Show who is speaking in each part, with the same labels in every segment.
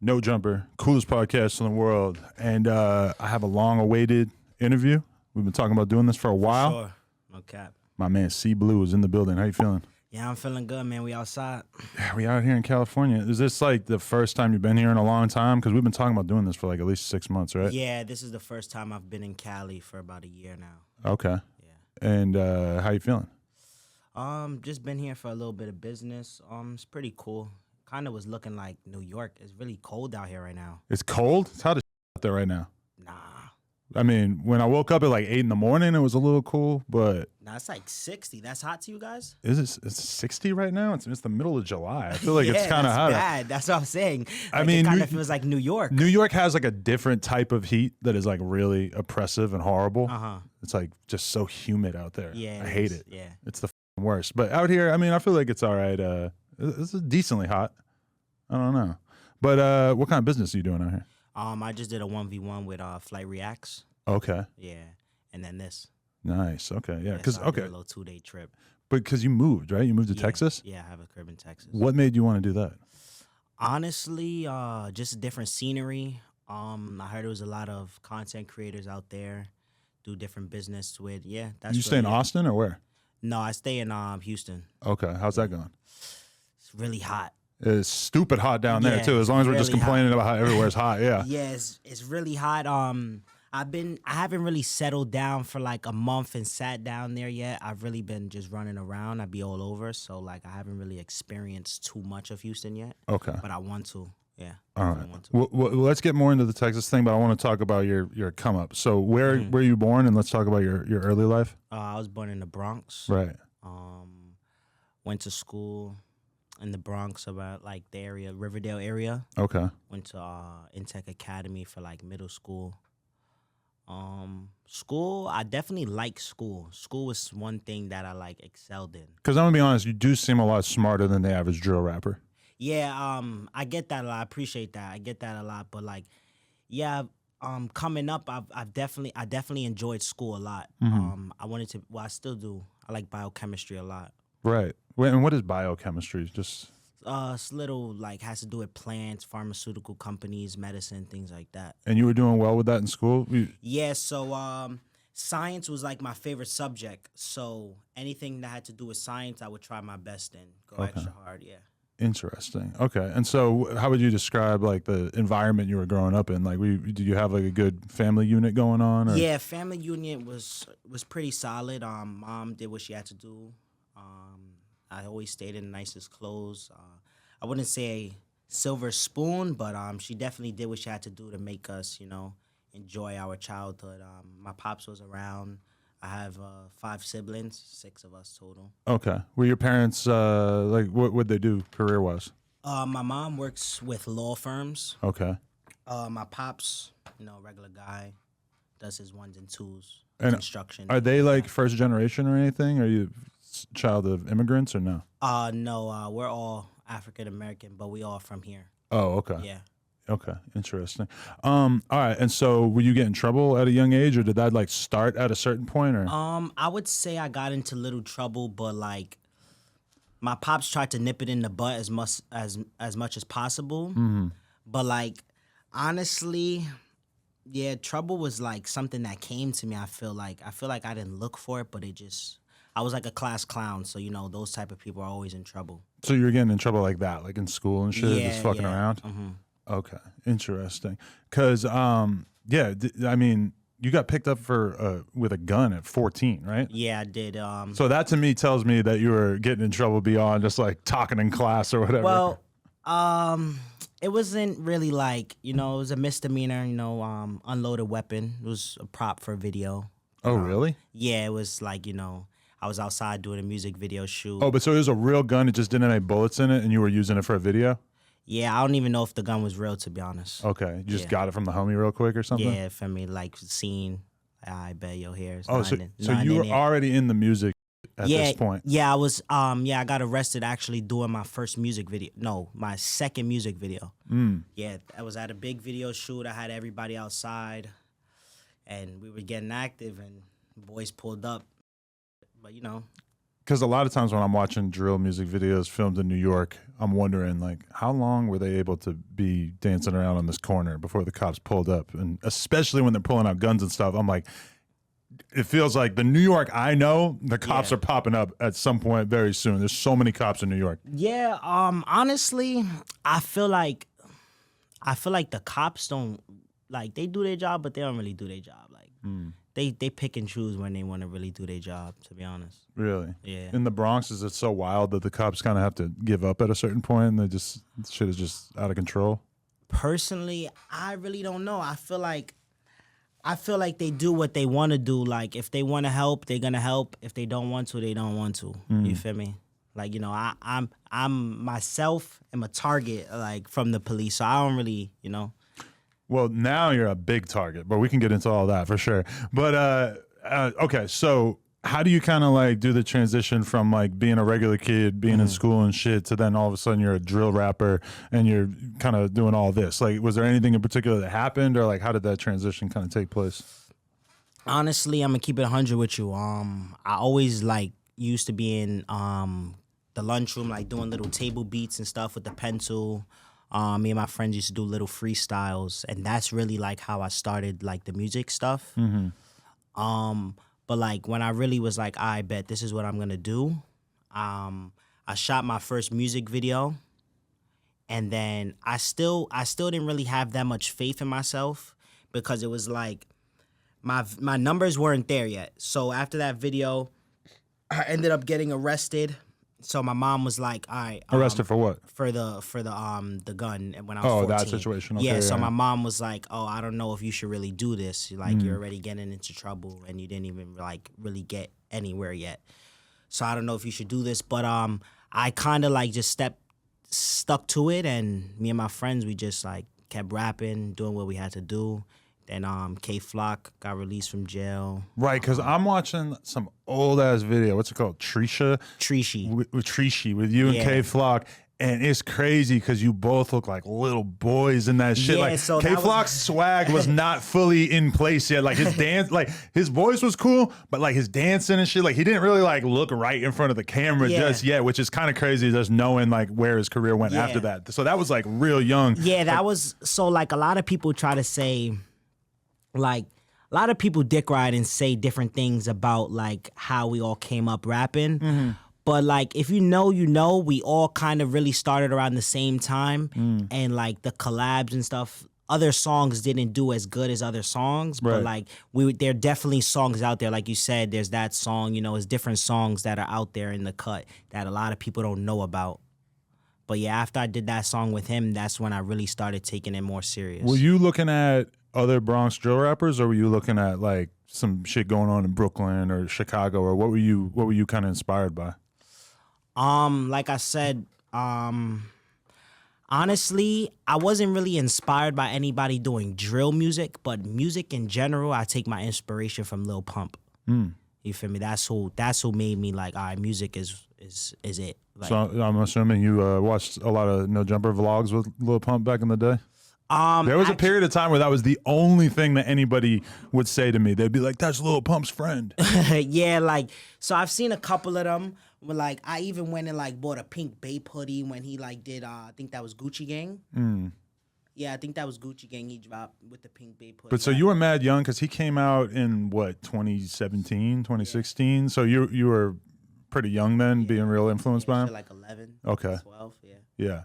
Speaker 1: No Jumper, coolest podcast in the world. And I have a long-awaited interview. We've been talking about doing this for a while.
Speaker 2: Sure. No cap.
Speaker 1: My man C Blu is in the building. How you feeling?
Speaker 2: Yeah, I'm feeling good, man. We outside.
Speaker 1: Yeah, we out here in California. Is this like the first time you've been here in a long time? Because we've been talking about doing this for like at least 6 months, right?
Speaker 2: Yeah, this is the first time I've been in Cali for about a year now.
Speaker 1: Okay.
Speaker 2: Yeah.
Speaker 1: And how you feeling?
Speaker 2: Just been here for a little bit of business. It's pretty cool. Kind of was looking like New York. It's really cold out here right now.
Speaker 1: It's cold? It's hot as out there right now.
Speaker 2: Nah.
Speaker 1: I mean, when I woke up at like 8 in the morning, it was a little cool, but...
Speaker 2: Nah, it's like 60. That's hot to you guys?
Speaker 1: Is it? It's 60 right now? It's the middle of July. I feel like
Speaker 2: yeah,
Speaker 1: it's kind of hot.
Speaker 2: Bad. That's what I'm saying.
Speaker 1: I
Speaker 2: Like,
Speaker 1: mean,
Speaker 2: it kind of feels like New York.
Speaker 1: New York has like a different type of heat that is like really oppressive and horrible.
Speaker 2: Uh-huh.
Speaker 1: It's like just so humid out there.
Speaker 2: Yeah.
Speaker 1: I hate it.
Speaker 2: Yeah.
Speaker 1: It's the worst. But out here, I mean, I feel like it's all right. It's decently hot. I don't know. But what kind of business are you doing out here?
Speaker 2: I just did a 1v1 with Flight Reacts.
Speaker 1: Okay.
Speaker 2: Yeah. And then this.
Speaker 1: Nice. Okay. Yeah.
Speaker 2: Yeah,
Speaker 1: Because
Speaker 2: so I did a little 2-day trip.
Speaker 1: But because you moved, right? You moved to
Speaker 2: Yeah.
Speaker 1: Texas.
Speaker 2: Yeah, I have a crib in Texas.
Speaker 1: What made you want to do that?
Speaker 2: Honestly, just different scenery. I heard there was a lot of content creators out there, do different business with. Yeah, that's.
Speaker 1: You stay in
Speaker 2: really it.
Speaker 1: Austin or where?
Speaker 2: No, I stay in Houston.
Speaker 1: Okay. How's that going?
Speaker 2: It's really hot.
Speaker 1: It's stupid hot down there
Speaker 2: Yeah,
Speaker 1: too. As long as we're just
Speaker 2: really hot.
Speaker 1: complaining about how everywhere's hot. Yeah.
Speaker 2: Yeah, it's really hot. I haven't really settled down for like a month and sat down there yet. I've really been just running around. I'd be all over. So like I haven't really experienced too much of Houston yet.
Speaker 1: Okay.
Speaker 2: But I want to. Yeah.
Speaker 1: All
Speaker 2: I
Speaker 1: right.
Speaker 2: want to.
Speaker 1: Well, let's get more into the Texas thing, but I want to talk about your come up. So where
Speaker 2: Mm-hmm.
Speaker 1: were you born, and let's talk about your early life.
Speaker 2: I was born in the Bronx.
Speaker 1: Right.
Speaker 2: Went to school in the Bronx, about like the area, Riverdale area.
Speaker 1: Okay.
Speaker 2: Went to Intech Academy for like middle school. School, I definitely like school. School was one thing that I like excelled in.
Speaker 1: Because I'm gonna be honest, you do seem a lot smarter than the average drill rapper.
Speaker 2: Yeah, I get that a lot. I appreciate that. I get that a lot. But like, yeah, coming up, I definitely enjoyed school a lot. I wanted to. Well, I still do. I like biochemistry a lot.
Speaker 1: Right. And what is biochemistry? Just
Speaker 2: It's little like has to do with plants, pharmaceutical companies, medicine, things like that.
Speaker 1: and you were doing well with that in school.
Speaker 2: Yeah, so science was like my favorite subject. So anything that had to do with science, I would try my best in, go extra hard. Yeah.
Speaker 1: Interesting. Okay. And so, how would you describe like the environment you were growing up in? Like, did you have like a good family unit going on? Or?
Speaker 2: Yeah, family union was pretty solid. Mom did what she had to do. I always stayed in the nicest clothes. I wouldn't say silver spoon, but she definitely did what she had to do to make us, enjoy our childhood. My pops was around. I have 5 siblings, 6 of us total.
Speaker 1: Okay. Were your parents like what would they do career wise?
Speaker 2: My mom works with law firms.
Speaker 1: Okay.
Speaker 2: My pops, regular guy, does his ones and twos,
Speaker 1: And
Speaker 2: construction.
Speaker 1: Are they like first generation or anything? Are you child of immigrants or no?
Speaker 2: No, we're all African American, but we all from here.
Speaker 1: Oh, okay.
Speaker 2: Yeah.
Speaker 1: Okay, interesting. All right. And so, were you getting in trouble at a young age, or did that like start at a certain point, or?
Speaker 2: I would say I got into little trouble, but like my pops tried to nip it in the butt as much as possible. But like honestly, yeah, trouble was like something that came to me. I feel like I didn't look for it, but I was like a class clown, so those type of people are always in trouble.
Speaker 1: So you were getting in trouble like that, like in school and shit, just fucking around.
Speaker 2: Mm-hmm.
Speaker 1: Okay, interesting. Because yeah, I mean, you got picked up for with a gun at 14, right?
Speaker 2: Yeah, I did.
Speaker 1: So that to me tells me that you were getting in trouble beyond just like talking in class or whatever.
Speaker 2: Well, it wasn't really like, it was a misdemeanor, unloaded weapon. It was a prop for a video.
Speaker 1: Oh, really?
Speaker 2: Yeah, it was like, I was outside doing a music video shoot.
Speaker 1: Oh, but so it was a real gun. It just didn't have any bullets in it, and you were using it for a video?
Speaker 2: Yeah, I don't even know if the gun was real, to be honest.
Speaker 1: Okay, you just
Speaker 2: Yeah.
Speaker 1: got it from the homie real quick or something?
Speaker 2: Yeah, for me, like, seen, I bet your hair is
Speaker 1: Oh, so you were already in the music at this point?
Speaker 2: Yeah, I was, I got arrested actually doing my first music video. No, my second music video. Yeah, I was at a big video shoot. I had everybody outside, and we were getting active, and boys pulled up. But,
Speaker 1: because a lot of times when I'm watching drill music videos filmed in New York, I'm wondering like how long were they able to be dancing around on this corner before the cops pulled up, and especially when they're pulling out guns and stuff. I'm like, it feels like the New York I know, the cops are popping up at some point very soon. There's so many cops in New York.
Speaker 2: Yeah, honestly, I feel like the cops don't like they do their job, but they don't really do their job. Like they pick and choose when they want to really do their job, to be honest.
Speaker 1: Really?
Speaker 2: Yeah.
Speaker 1: In the Bronx, is it so wild that the cops kind of have to give up at a certain point and they just shit is just out of control?
Speaker 2: Personally, I really don't know. I feel like they do what they want to do. Like if they want to help, they're gonna help. If they don't want to, they don't want to. You feel me? Like, you know, I'm myself am a target like from the police, so I don't really, you know.
Speaker 1: Well, now you're a big target, but we can get into all that for sure. But okay, so how do you kind of like do the transition from like being a regular kid, being in school and shit, to then all of a sudden you're a drill rapper and you're kind of doing all this? Like, was there anything in particular that happened, or like how did that transition kind of take place?
Speaker 2: Honestly, I'm gonna keep it 100 with you. I always like used to be in the lunchroom, like doing little table beats and stuff with the pencil. Me and my friends used to do little freestyles, and that's really like how I started like the music stuff. But like when I really was like, I bet this is what I'm gonna do. I shot my first music video, and then I still didn't really have that much faith in myself because it was like my numbers weren't there yet. So after that video, I ended up getting arrested. So my mom was like, "All right,
Speaker 1: Arrested for what?
Speaker 2: For the gun when I was 14.
Speaker 1: That situation. Okay,
Speaker 2: yeah, so my mom was like, "Oh, I don't know if you should really do this. Like you're already getting into trouble and you didn't even like really get anywhere yet. So I don't know if you should do this." But I kind of like just stuck to it, and me and my friends, we just like kept rapping, doing what we had to do. Then K Flock got released from jail.
Speaker 1: Right, because I'm watching some old ass video. What's it called? Trisha?
Speaker 2: Trishi.
Speaker 1: With Trishi, with you and K Flock. And it's crazy because you both look like little boys in that shit.
Speaker 2: Yeah,
Speaker 1: like
Speaker 2: so
Speaker 1: K Flock's swag was not fully in place yet. Like his dance, like his voice was cool, but like his dancing and shit, like he didn't really like look right in front of the camera just yet, which is kind of crazy just knowing like where his career went after that. So that was like real young.
Speaker 2: Yeah, that was so like a lot of people try to say, like a lot of people dick ride and say different things about like how we all came up rapping. But like if you know, we all kind of really started around the same time, and like the collabs and stuff. Other songs didn't do as good as other songs, but like there are definitely songs out there. Like you said, there's that song. You know, there's different songs that are out there in the cut that a lot of people don't know about. But yeah, after I did that song with him, that's when I really started taking it more serious.
Speaker 1: Were you looking at other Bronx drill rappers, or were you looking at like some shit going on in Brooklyn or Chicago, or what were you kind of inspired by?
Speaker 2: Like I said, honestly, I wasn't really inspired by anybody doing drill music, but music in general, I take my inspiration from Lil Pump. You feel me? That's who made me like, all right, music is it. Like,
Speaker 1: So I'm assuming you watched a lot of No Jumper vlogs with Lil Pump back in the day? There was a period of time where that was the only thing that anybody would say to me. They'd be like, "That's Lil Pump's friend."
Speaker 2: Yeah, like, so I've seen a couple of them. Where, like, I even went and like bought a pink Bape hoodie when he like did. I think that was Gucci Gang. Yeah, I think that was Gucci Gang. He dropped with the pink Bape hoodie.
Speaker 1: But so you were mad young because he came out in what 2017, 2016. Yeah. So you were pretty young then, being real influenced by him.
Speaker 2: Like 11.
Speaker 1: Okay.
Speaker 2: 12. Yeah.
Speaker 1: Yeah.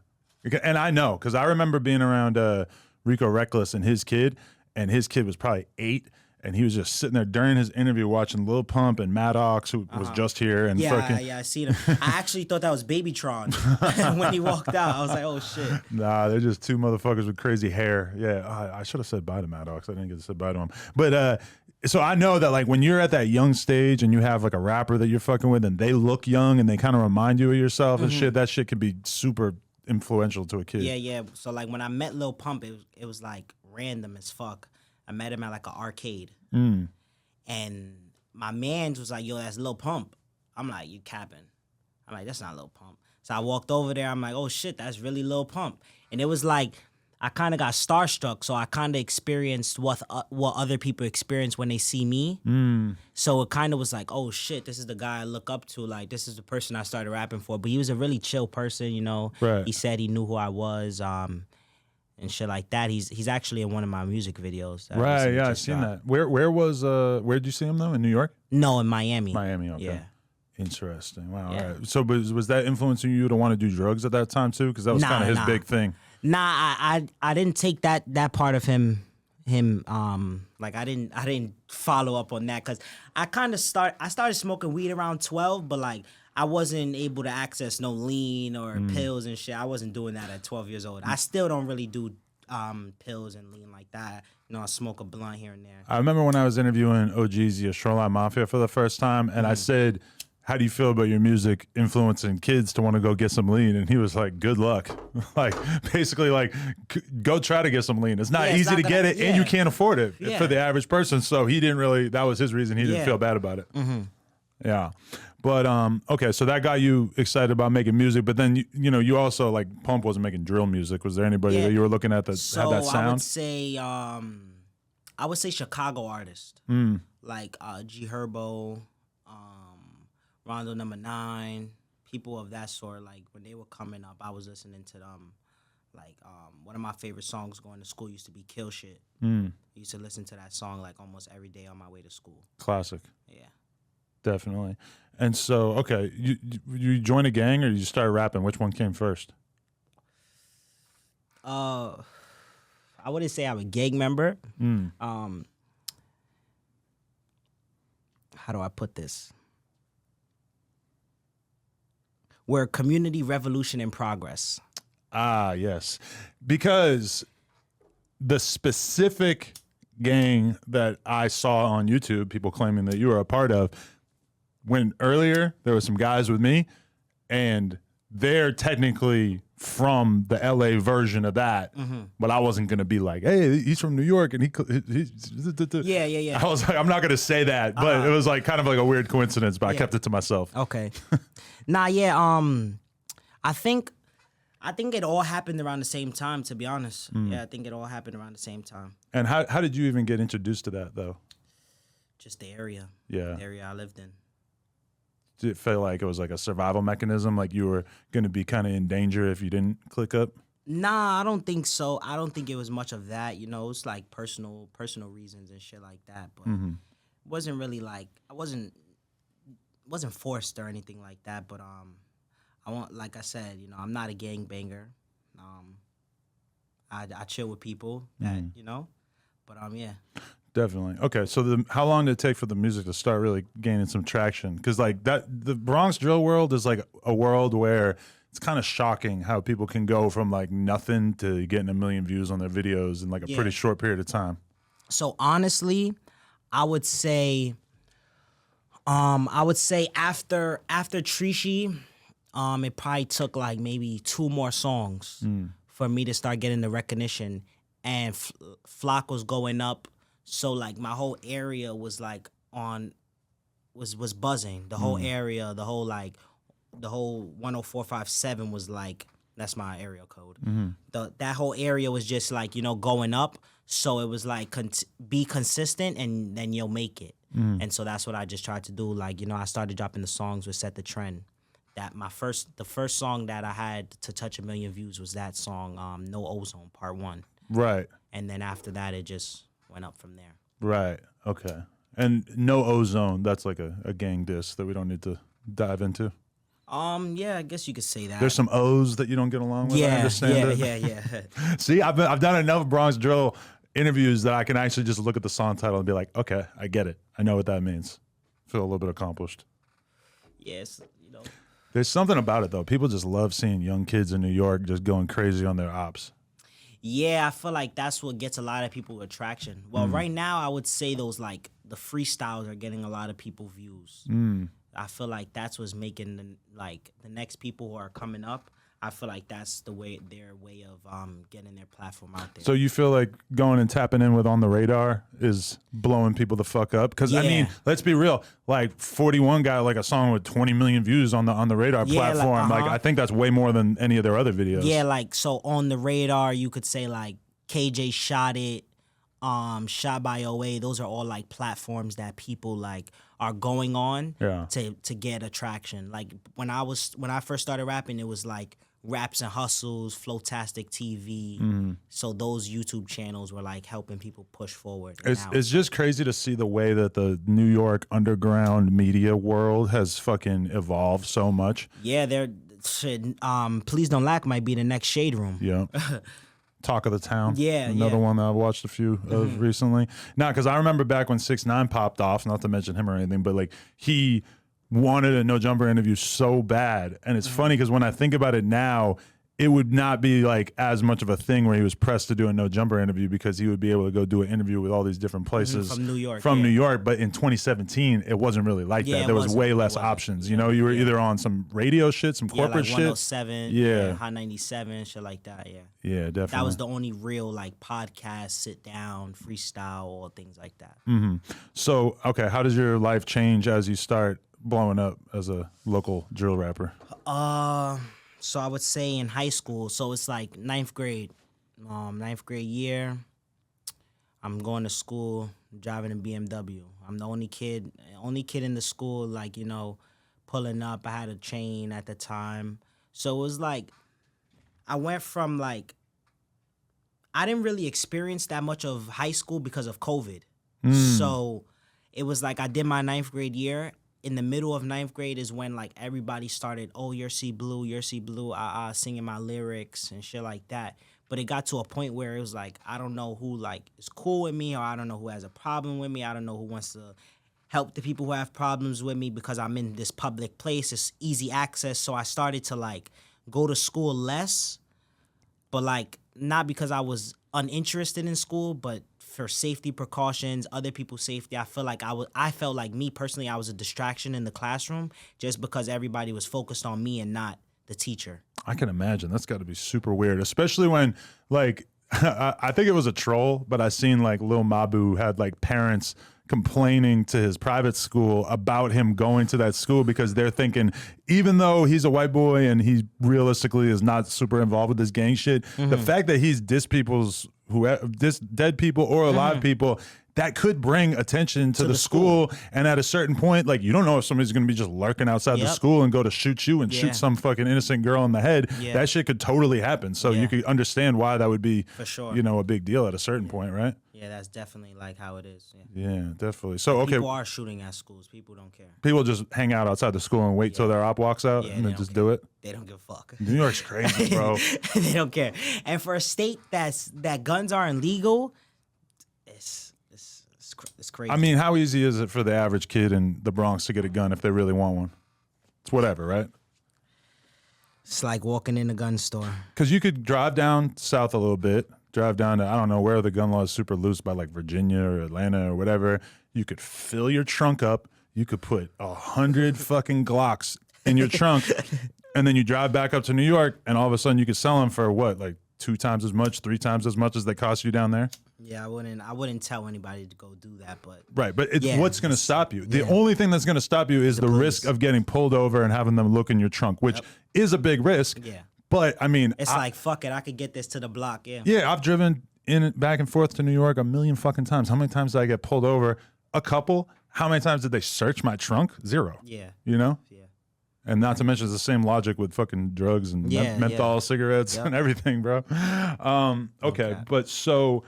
Speaker 1: And I know, because I remember being around Rico Reckless and his kid was probably 8, and he was just sitting there during his interview watching Lil Pump and Maddox, who was just here. And
Speaker 2: I seen him. I actually thought that was Babytron when he walked out. I was like, oh, shit.
Speaker 1: Nah, they're just two motherfuckers with crazy hair. Yeah, I should have said bye to Maddox. I didn't get to say bye to him. But so I know that like when you're at that young stage and you have like a rapper that you're fucking with and they look young and they kind of remind you of yourself and shit, that shit could be super influential to a kid.
Speaker 2: Yeah. So like when I met Lil Pump, it was like random as fuck. I met him at like an arcade, and my man was like, "Yo, that's Lil Pump." I'm like, "You capping?" I'm like, "That's not Lil Pump." So I walked over there. I'm like, "Oh shit, that's really Lil Pump." And it was like, I kind of got starstruck, so I kind of experienced what other people experience when they see me. So it kind of was like, oh shit, this is the guy I look up to. Like, this is the person I started rapping for. But he was a really chill person, you know.
Speaker 1: Right.
Speaker 2: He said he knew who I was, and shit like that. He's actually in one of my music videos. That
Speaker 1: Right,
Speaker 2: recently
Speaker 1: yeah, I've
Speaker 2: just
Speaker 1: seen
Speaker 2: dropped.
Speaker 1: that. Where'd you see him though? In New York?
Speaker 2: No, in Miami.
Speaker 1: Miami, okay.
Speaker 2: Yeah.
Speaker 1: Interesting. Wow.
Speaker 2: Yeah.
Speaker 1: All right. So, was that influencing you to want to do drugs at that time too? Because that was kind of his big thing.
Speaker 2: Nah, I didn't take that part of him like I didn't follow up on that because I started smoking weed around 12, but like I wasn't able to access no lean or pills and shit. I wasn't doing that at 12 years old. I still don't really do pills and lean like that. You know, I smoke a blunt here and there.
Speaker 1: I remember when I was interviewing OGZ, Shoreline Mafia, for the first time, and I said, how do you feel about your music influencing kids to want to go get some lean? And he was like, good luck. Like, basically, like, go try to get some lean. It's not easy to get it, and you can't afford it for the average person. So he didn't really, that was his reason. He didn't feel bad about it. Yeah. But, okay, so that got you excited about making music. But then, you also, like, Pump wasn't making drill music. Was there anybody that you were looking at that had that sound?
Speaker 2: I would say Chicago artists. Like G Herbo, Rondo Number 9, people of that sort. Like when they were coming up, I was listening to them. Like one of my favorite songs going to school used to be Kill Shit. I used to listen to that song like almost every day on my way to school.
Speaker 1: Classic.
Speaker 2: Yeah.
Speaker 1: Definitely. And so, okay, you joined a gang or you started rapping? Which one came first?
Speaker 2: I wouldn't say I'm a gang member. How do I put this? We're a community revolution in progress.
Speaker 1: Ah, yes. Because the specific gang that I saw on YouTube, people claiming that you were a part of, when earlier there were some guys with me, and they're technically from the LA version of that, but I wasn't gonna be like, hey, he's from New York, and
Speaker 2: Yeah.
Speaker 1: I was like, I'm not gonna say that, but it was like kind of like a weird coincidence, but I kept it to myself.
Speaker 2: Okay. Nah, yeah. I think it all happened around the same time. To be honest, yeah, I think it all happened around the same time.
Speaker 1: And how did you even get introduced to that though?
Speaker 2: Just the area.
Speaker 1: Yeah.
Speaker 2: The area I lived in.
Speaker 1: Did it feel like it was like a survival mechanism, like you were going to be kind of in danger if you didn't click up?
Speaker 2: Nah, I don't think so. I don't think it was much of that. You know, it's like personal reasons and shit like that. But it wasn't really like I wasn't forced or anything like that. But like I said, you know, I'm not a gangbanger. I chill with people that But yeah.
Speaker 1: Definitely. Okay, so how long did it take for the music to start really gaining some traction? Because like the Bronx drill world is like a world where it's kind of shocking how people can go from like nothing to getting 1 million views on their videos in like a pretty short period of time.
Speaker 2: So honestly, I would say after Trishi, it probably took like maybe 2 more songs for me to start getting the recognition, and Flock was going up. So like my whole area was like was buzzing. The whole area, the whole 10457 was like, that's my area code. That whole area was just like, going up. So it was like be consistent and then you'll make it. And so that's what I just tried to do. Like, I started dropping the songs which set the trend. That the first song that I had to touch 1 million views was that song, No Ozone, Part 1.
Speaker 1: Right.
Speaker 2: And then after that, it just went up from there.
Speaker 1: Right. Okay. And No Ozone, that's like a gang diss that we don't need to dive into.
Speaker 2: Yeah, I guess you could say that.
Speaker 1: There's some O's that you don't get along with. I understand it.
Speaker 2: Yeah.
Speaker 1: See, I've done enough Bronx drill interviews that I can actually just look at the song title and be like, okay, I get it. I know what that means. Feel a little bit accomplished.
Speaker 2: Yes,
Speaker 1: There's something about it though. People just love seeing young kids in New York just going crazy on their ops.
Speaker 2: Yeah, I feel like that's what gets a lot of people attraction. Well, right now I would say those like the freestyles are getting a lot of people views. I feel like that's what's making the next people who are coming up. I feel like that's their way of getting their platform out there.
Speaker 1: So you feel like going and tapping in with On the Radar is blowing people the fuck up? Because I mean, let's be real. Like 41 got like a song with 20 million views on the Radar platform. Like I think that's way more than any of their other videos.
Speaker 2: Yeah, like so On the Radar, you could say like KJ Shot It, Shot by OA. Those are all like platforms that people like are going on to get attraction. Like when I first started rapping, it was like Raps and Hustles, Flowtastic TV. So those YouTube channels were like helping people push forward.
Speaker 1: It's just crazy to see the way that the New York underground media world has fucking evolved so much.
Speaker 2: Yeah, Please Don't Lack might be the next Shade Room.
Speaker 1: Yeah. Talk of the Town.
Speaker 2: Yeah,
Speaker 1: Another one that I've watched a few of recently. Now, because I remember back when 6ix9ine popped off, not to mention him or anything, but like he wanted a No Jumper interview so bad. And it's funny because when I think about it now, it would not be like as much of a thing where he was pressed to do a No Jumper interview because he would be able to go do an interview with all these different places
Speaker 2: from New York.
Speaker 1: New York. But in 2017, it wasn't really like that. There was way less options. You know, you were either on some radio shit, some corporate
Speaker 2: like 107,
Speaker 1: shit.
Speaker 2: Hot 97, shit like that. Yeah.
Speaker 1: Yeah, definitely.
Speaker 2: That was the only real like podcast, sit down, freestyle, all things like that.
Speaker 1: So, okay, how does your life change as you start blowing up as a local drill rapper?
Speaker 2: So I would say in high school, so it's like ninth grade year. I'm going to school, driving a BMW. I'm the only kid in the school, like, you know, pulling up. I had a chain at the time. So it was like, I went from like, I didn't really experience that much of high school because of COVID. So it was like I did my ninth grade year. In the middle of ninth grade is when like everybody started, oh, you're C Blu, singing my lyrics and shit like that. But it got to a point where it was like, I don't know who like is cool with me, or I don't know who has a problem with me. I don't know who wants to help the people who have problems with me because I'm in this public place. It's easy access. So I started to like go to school less, but like not because I was uninterested in school, but for safety precautions, other people's safety. I felt like me personally, I was a distraction in the classroom just because everybody was focused on me and not the teacher.
Speaker 1: I can imagine. That's got to be super weird, especially when like, I think it was a troll, but I seen like Lil Mabu had like parents complaining to his private school about him going to that school because they're thinking, even though he's a white boy and he realistically is not super involved with this gang shit, the fact that he's dead people or alive people, that could bring attention to the school. And at a certain point, like, you don't know if somebody's going to be just lurking outside the school and go to shoot you and shoot some fucking innocent girl in the head. That shit could totally happen. So you could understand why that would be,
Speaker 2: for sure,
Speaker 1: you know, a big deal at a certain point, right?
Speaker 2: Yeah, that's definitely like how it is.
Speaker 1: Yeah, definitely. So, okay.
Speaker 2: People are shooting at schools. People don't care.
Speaker 1: People just hang out outside the school and wait till their op walks out and then just do it.
Speaker 2: They don't give a fuck.
Speaker 1: New York's crazy, bro.
Speaker 2: They don't care. And for a state that guns aren't legal, it's crazy.
Speaker 1: I mean, how easy is it for the average kid in the Bronx to get a gun if they really want one? It's whatever, right?
Speaker 2: It's like walking in a gun store.
Speaker 1: Because you could drive down south a little bit, drive down to, I don't know, where the gun law is super loose by like Virginia or Atlanta or whatever. You could fill your trunk up. You could put 100 fucking Glocks in your trunk, and then you drive back up to New York, and all of a sudden you could sell them for what, like 2 times as much, 3 times as much as they cost you down there?
Speaker 2: Yeah, I wouldn't tell anybody to go do that, but
Speaker 1: right. But what's going to stop you? The only thing that's going to stop you is the risk of getting pulled over and having them look in your trunk, which is a big risk.
Speaker 2: Yeah.
Speaker 1: But I mean,
Speaker 2: it's like, fuck it, I could get this to the block. Yeah.
Speaker 1: Yeah, I've driven back and forth to New York a million fucking times. How many times did I get pulled over? A couple. How many times did they search my trunk? 0.
Speaker 2: Yeah.
Speaker 1: You know?
Speaker 2: Yeah.
Speaker 1: And not to mention, it's the same logic with fucking drugs and menthol cigarettes and everything, bro. Okay, but so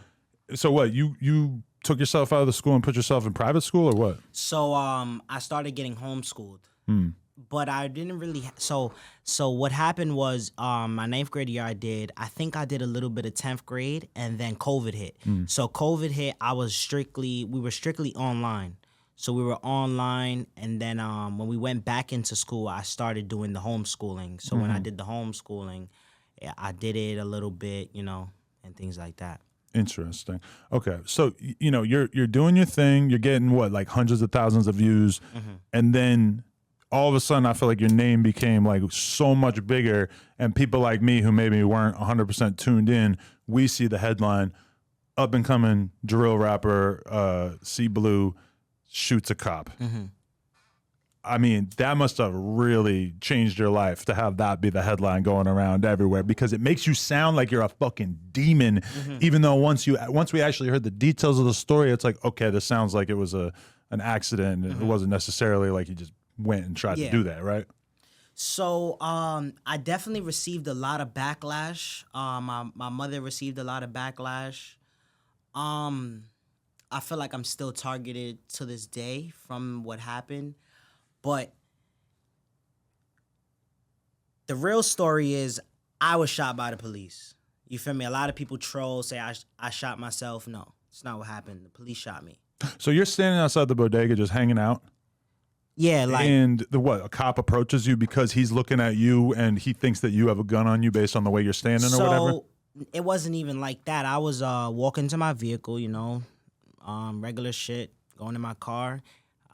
Speaker 1: what? You took yourself out of the school and put yourself in private school, or what?
Speaker 2: So I started getting homeschooled, but I didn't really. So what happened was my 9th grade year, I think I did a little bit of 10th grade, and then COVID hit. So COVID hit. We were strictly online. So we were online, and then when we went back into school, I started doing the homeschooling. So when I did the homeschooling, I did it a little bit, you know, and things like that.
Speaker 1: Interesting. Okay, so you know you're doing your thing. You're getting what, like hundreds of thousands of views, and then all of a sudden I feel like your name became like so much bigger, and people like me who maybe weren't 100% tuned in, we see the headline, up and coming drill rapper C Blu shoots a cop. I mean, that must have really changed your life to have that be the headline going around everywhere, because it makes you sound like you're a fucking demon. Even though once we actually heard the details of the story, it's like, okay, this sounds like it was an accident. It wasn't necessarily like you just went and tried to do that, right?
Speaker 2: So I definitely received a lot of backlash. My mother received a lot of backlash. I feel like I'm still targeted to this day from what happened. But the real story is I was shot by the police. You feel me? A lot of people troll, say I shot myself. No, it's not what happened. The police shot me.
Speaker 1: So you're standing outside the bodega just hanging out?
Speaker 2: Yeah, like...
Speaker 1: And a cop approaches you because he's looking at you and he thinks that you have a gun on you based on the way you're standing or whatever?
Speaker 2: So it wasn't even like that. I was walking to my vehicle, you know, regular shit, going in my car.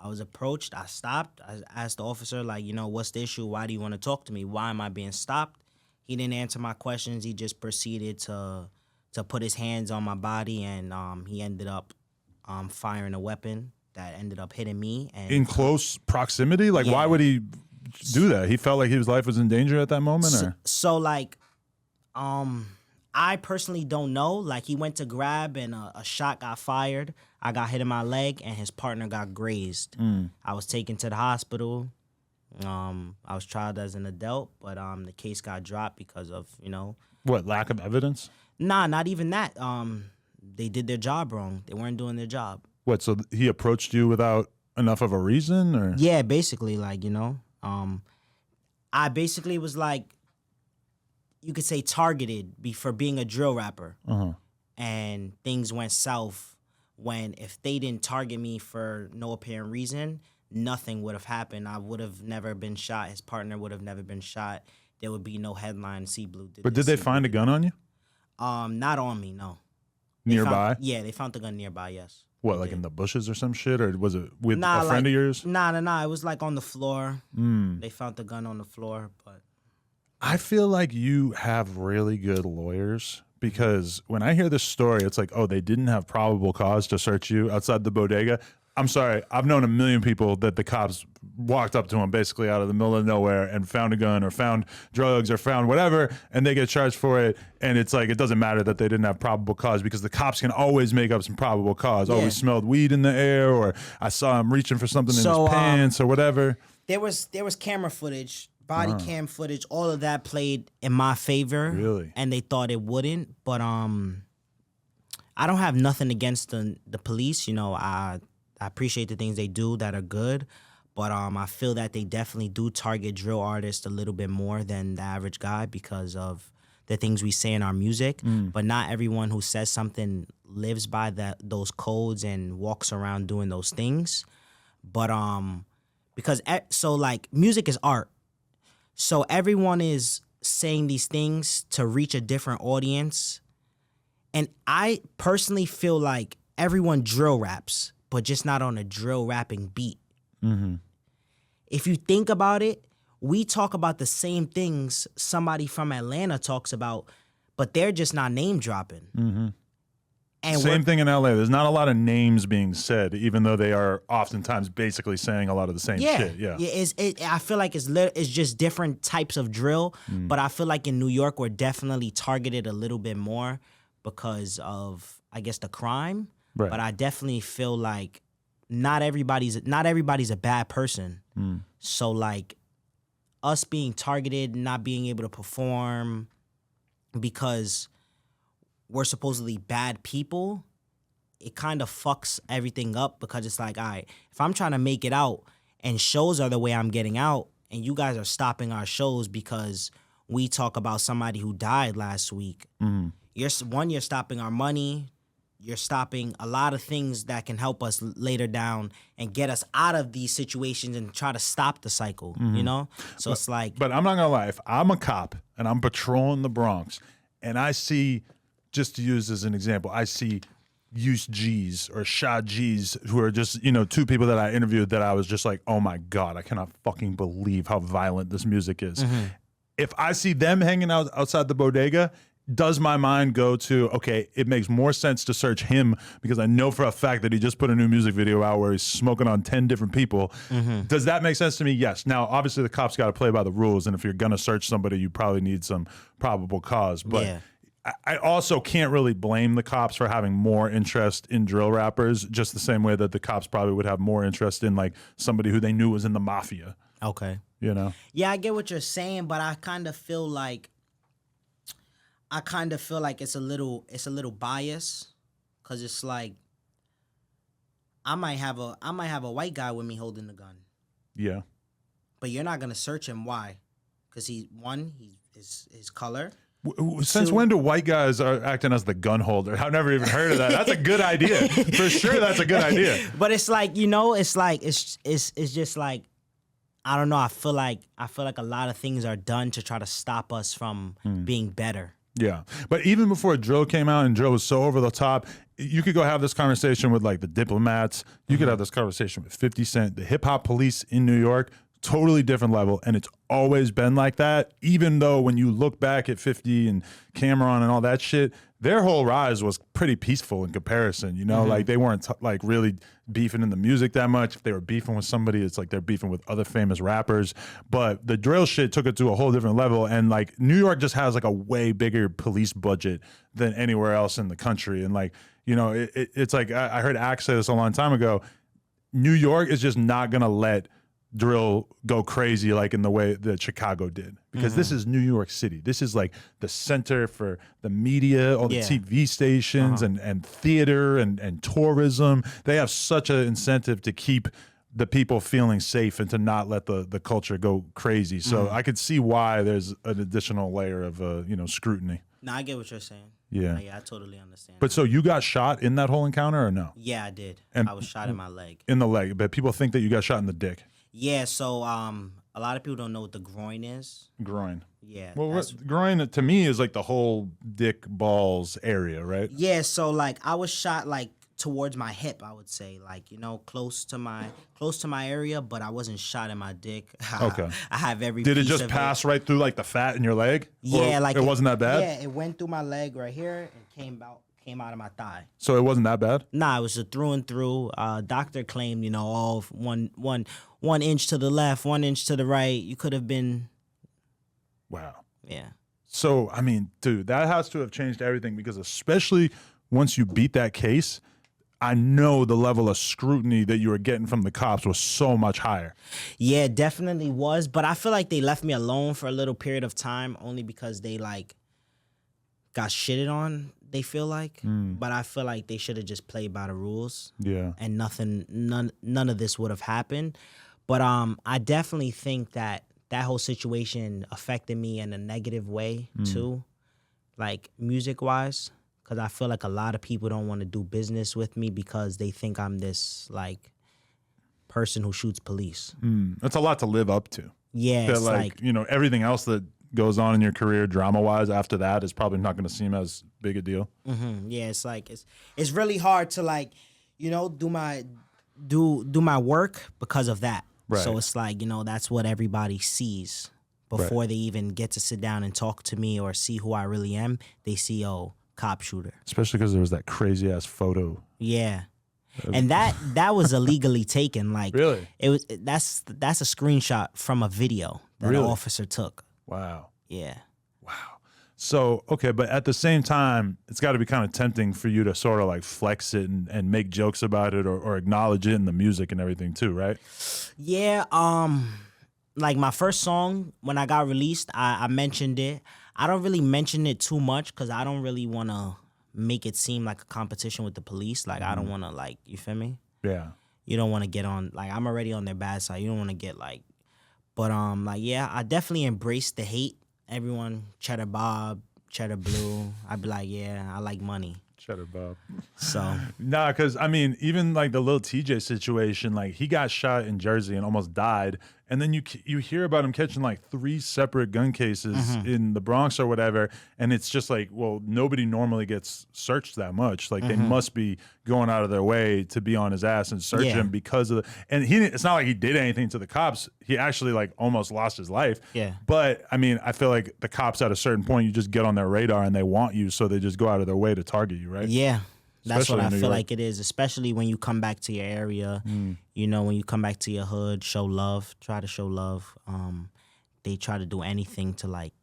Speaker 2: I was approached. I stopped. I asked the officer, like, you know, what's the issue? Why do you want to talk to me? Why am I being stopped? He didn't answer my questions. He just proceeded to put his hands on my body, and he ended up firing a weapon that ended up hitting me. And
Speaker 1: in close proximity? Like, why would he do that? He felt like his life was in danger at that moment?
Speaker 2: So like, I personally don't know. Like, he went to grab and a shot got fired. I got hit in my leg and his partner got grazed. I was taken to the hospital. I was tried as an adult, but the case got dropped because of, you know.
Speaker 1: What, lack of evidence?
Speaker 2: Nah, not even that. They did their job wrong. They weren't doing their job.
Speaker 1: What, so he approached you without enough of a reason? Or?
Speaker 2: Yeah, basically, like, you know. I basically was like, you could say targeted for being a drill rapper. And things went south when, if they didn't target me for no apparent reason, nothing would have happened. I would have never been shot. His partner would have never been shot. There would be no headline, C Blu did
Speaker 1: But did they find a gun on you?
Speaker 2: Not on me, no.
Speaker 1: Nearby?
Speaker 2: They found the gun nearby, yes.
Speaker 1: What, like in the bushes or some shit? Or was it with a friend of yours?
Speaker 2: Nah. It was like on the floor. They found the gun on the floor, but...
Speaker 1: I feel like you have really good lawyers, because when I hear this story, it's like, oh, they didn't have probable cause to search you outside the bodega. I'm sorry, I've known a million people that the cops walked up to them basically out of the middle of nowhere and found a gun or found drugs or found whatever, and they get charged for it. And it's like, it doesn't matter that they didn't have probable cause, because the cops can always make up some probable cause. Oh, we smelled weed in the air, or I saw him reaching for something in his pants or whatever.
Speaker 2: There was camera footage. Body cam footage, all of that played in my favor.
Speaker 1: Really?
Speaker 2: And they thought it wouldn't. But I don't have nothing against the police. You know, I appreciate the things they do that are good. But I feel that they definitely do target drill artists a little bit more than the average guy because of the things we say in our music. But not everyone who says something lives by those codes and walks around doing those things. But because so like, music is art. So everyone is saying these things to reach a different audience. And I personally feel like everyone drill raps, but just not on a drill rapping beat. If you think about it, we talk about the same things somebody from Atlanta talks about, but they're just not name dropping. And
Speaker 1: same thing in LA. There's not a lot of names being said, even though they are oftentimes basically saying a lot of the same shit. Yeah.
Speaker 2: I feel like it's just different types of drill, but I feel like in New York we're definitely targeted a little bit more because of, I guess, the crime.
Speaker 1: Right.
Speaker 2: But I definitely feel like not everybody's a bad person. So like, us being targeted, not being able to perform because we're supposedly bad people, it kind of fucks everything up, because it's like, all right, if I'm trying to make it out and shows are the way I'm getting out, and you guys are stopping our shows because we talk about somebody who died last week, you're stopping our money, you're stopping a lot of things that can help us later down and get us out of these situations and try to stop the cycle, you know? So it's like...
Speaker 1: But I'm not gonna lie, if I'm a cop and I'm patrolling the Bronx and I see... Just to use as an example, I see Use G's or Sha G's, who are just, you know, two people that I interviewed that I was just like, oh my God, I cannot fucking believe how violent this music is. If I see them hanging out outside the bodega, does my mind go to, okay, it makes more sense to search him because I know for a fact that he just put a new music video out where he's smoking on 10 different people. Does that make sense to me? Yes. Now, obviously, the cops got to play by the rules. And if you're going to search somebody, you probably need some probable cause. But I also can't really blame the cops for having more interest in drill rappers, just the same way that the cops probably would have more interest in like somebody who they knew was in the mafia.
Speaker 2: Okay.
Speaker 1: You know?
Speaker 2: Yeah, I get what you're saying, but I kind of feel like it's a little biased, cause it's like I might have a white guy with me holding the gun.
Speaker 1: Yeah.
Speaker 2: But you're not gonna search him. Why? Cause his color.
Speaker 1: Since when do white guys are acting as the gun holder? I've never even heard of that. That's a good idea. For sure, that's a good idea.
Speaker 2: But it's like, you know, it's just like, I don't know. I feel like a lot of things are done to try to stop us from being better.
Speaker 1: Yeah. But even before drill came out and drill was so over the top, you could go have this conversation with like the Diplomats. You could have this conversation with 50 Cent, the hip hop police in New York. Totally different level, and it's always been like that. Even though when you look back at 50 and Cameron and all that shit, their whole rise was pretty peaceful in comparison. You know, like they weren't like really beefing in the music that much. If they were beefing with somebody, it's like they're beefing with other famous rappers. But the drill shit took it to a whole different level, and like New York just has like a way bigger police budget than anywhere else in the country. And like, you know, it's like I heard Axe say this a long time ago. New York is just not gonna let drill go crazy like in the way that Chicago did, because this is New York City. This is like the center for the media, all the TV stations and theater and tourism. They have such an incentive to keep the people feeling safe and to not let the culture go crazy. So I could see why there's an additional layer of scrutiny.
Speaker 2: No, I get what you're saying.
Speaker 1: Yeah.
Speaker 2: Yeah, I totally understand.
Speaker 1: But so you got shot in that whole encounter or no?
Speaker 2: Yeah, I did.
Speaker 1: And
Speaker 2: I was shot in my leg.
Speaker 1: In the leg, but people think that you got shot in the dick.
Speaker 2: Yeah, so a lot of people don't know what the groin is.
Speaker 1: Groin.
Speaker 2: Yeah.
Speaker 1: Well, groin to me is like the whole dick balls area, right?
Speaker 2: Yeah, so like I was shot like towards my hip, I would say, like, you know, close to my area, but I wasn't shot in my dick.
Speaker 1: Okay.
Speaker 2: I have every
Speaker 1: Did it
Speaker 2: piece
Speaker 1: just
Speaker 2: of
Speaker 1: pass right through like the fat in your leg?
Speaker 2: Yeah,
Speaker 1: or
Speaker 2: like
Speaker 1: it wasn't that bad?
Speaker 2: Yeah, it went through my leg right here and came out of my thigh.
Speaker 1: So it wasn't that bad?
Speaker 2: Nah, it was a through and through. Doctor claimed, you know, all 1 inch to the left, 1 inch to the right. You could have been.
Speaker 1: Wow.
Speaker 2: Yeah.
Speaker 1: So, I mean, dude, that has to have changed everything, because especially once you beat that case, I know the level of scrutiny that you were getting from the cops was so much higher.
Speaker 2: Yeah, definitely was. But I feel like they left me alone for a little period of time only because they like got shitted on, they feel like. But I feel like they should have just played by the rules.
Speaker 1: Yeah.
Speaker 2: And none of this would have happened. But I definitely think that whole situation affected me in a negative way too, like music-wise. Because I feel like a lot of people don't want to do business with me because they think I'm this like person who shoots police.
Speaker 1: That's a lot to live up to.
Speaker 2: Yeah,
Speaker 1: that
Speaker 2: it's
Speaker 1: like, you know, everything else that goes on in your career drama-wise after that is probably not going to seem as big a deal.
Speaker 2: Yeah, it's like it's really hard to like, you know, do my work because of that.
Speaker 1: Right.
Speaker 2: So it's like, you know, that's what everybody sees before they even get to sit down and talk to me or see who I really am. They see, oh, cop shooter.
Speaker 1: Especially because there was that crazy ass photo.
Speaker 2: Yeah. And that was illegally taken. Like,
Speaker 1: really?
Speaker 2: That's a screenshot from a video that an officer took.
Speaker 1: Wow.
Speaker 2: Yeah.
Speaker 1: Wow. So, okay, but at the same time, it's got to be kind of tempting for you to sort of like flex it and make jokes about it or acknowledge it in the music and everything too, right?
Speaker 2: Yeah. Like my first song, when I got released, I mentioned it. I don't really mention it too much because I don't really want to make it seem like a competition with the police. Like, I don't want to, like, you feel me?
Speaker 1: Yeah.
Speaker 2: You don't want to get on, like, I'm already on their bad side. You don't want to get, like, but, like, yeah, I definitely embraced the hate. Everyone, Cheddar Bob, Cheddar Blue. I'd be like, yeah, I like money.
Speaker 1: Cheddar Bob.
Speaker 2: So.
Speaker 1: Nah, because, I mean, even, like, the Lil TJ situation, like, he got shot in Jersey and almost died. and then you hear about him catching like 3 separate gun cases in the Bronx or whatever, and it's just like, well, nobody normally gets searched that much. Like they must be going out of their way to be on his ass and search him because of the. And it's not like he did anything to the cops. He actually like almost lost his life.
Speaker 2: Yeah.
Speaker 1: But I mean, I feel like the cops at a certain point, you just get on their radar and they want you, so they just go out of their way to target you, right?
Speaker 2: Yeah. That's
Speaker 1: Especially
Speaker 2: what I
Speaker 1: in New
Speaker 2: feel
Speaker 1: York.
Speaker 2: like it is, especially when you come back to your area. You know, when you come back to your hood, show love, try to show love. They try to do anything to like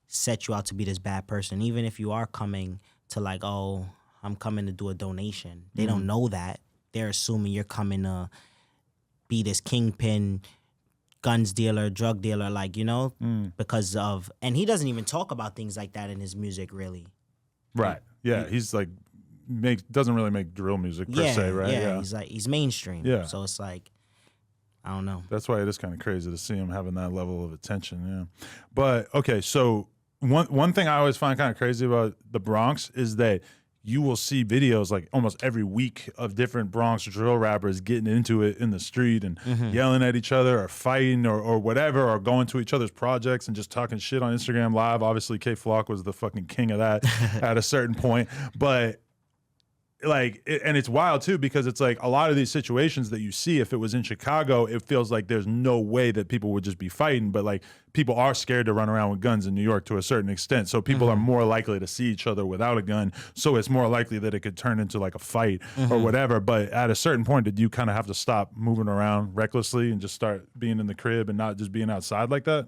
Speaker 2: set you out to be this bad person, even if you are coming to like, oh, I'm coming to do a donation. They don't know that. They're assuming you're coming to be this kingpin, guns dealer, drug dealer, like, you know, because of, and he doesn't even talk about things like that in his music, really.
Speaker 1: Right. Yeah. He's like, doesn't really make drill music per se, right?
Speaker 2: Yeah. He's mainstream.
Speaker 1: Yeah.
Speaker 2: So it's like, I don't know.
Speaker 1: That's why it is kind of crazy to see him having that level of attention. Yeah. But okay, so one thing I always find kind of crazy about the Bronx is that you will see videos like almost every week of different Bronx drill rappers getting into it in the street and yelling at each other or fighting or whatever, or going to each other's projects and just talking shit on Instagram Live. Obviously, K Flock was the fucking king of that at a certain point. But like, and it's wild too, because it's like a lot of these situations that you see, if it was in Chicago, it feels like there's no way that people would just be fighting, but like people are scared to run around with guns in New York to a certain extent. So people are more likely to see each other without a gun. So it's more likely that it could turn into like a fight or whatever. But at a certain point, did you kind of have to stop moving around recklessly and just start being in the crib and not just being outside like that?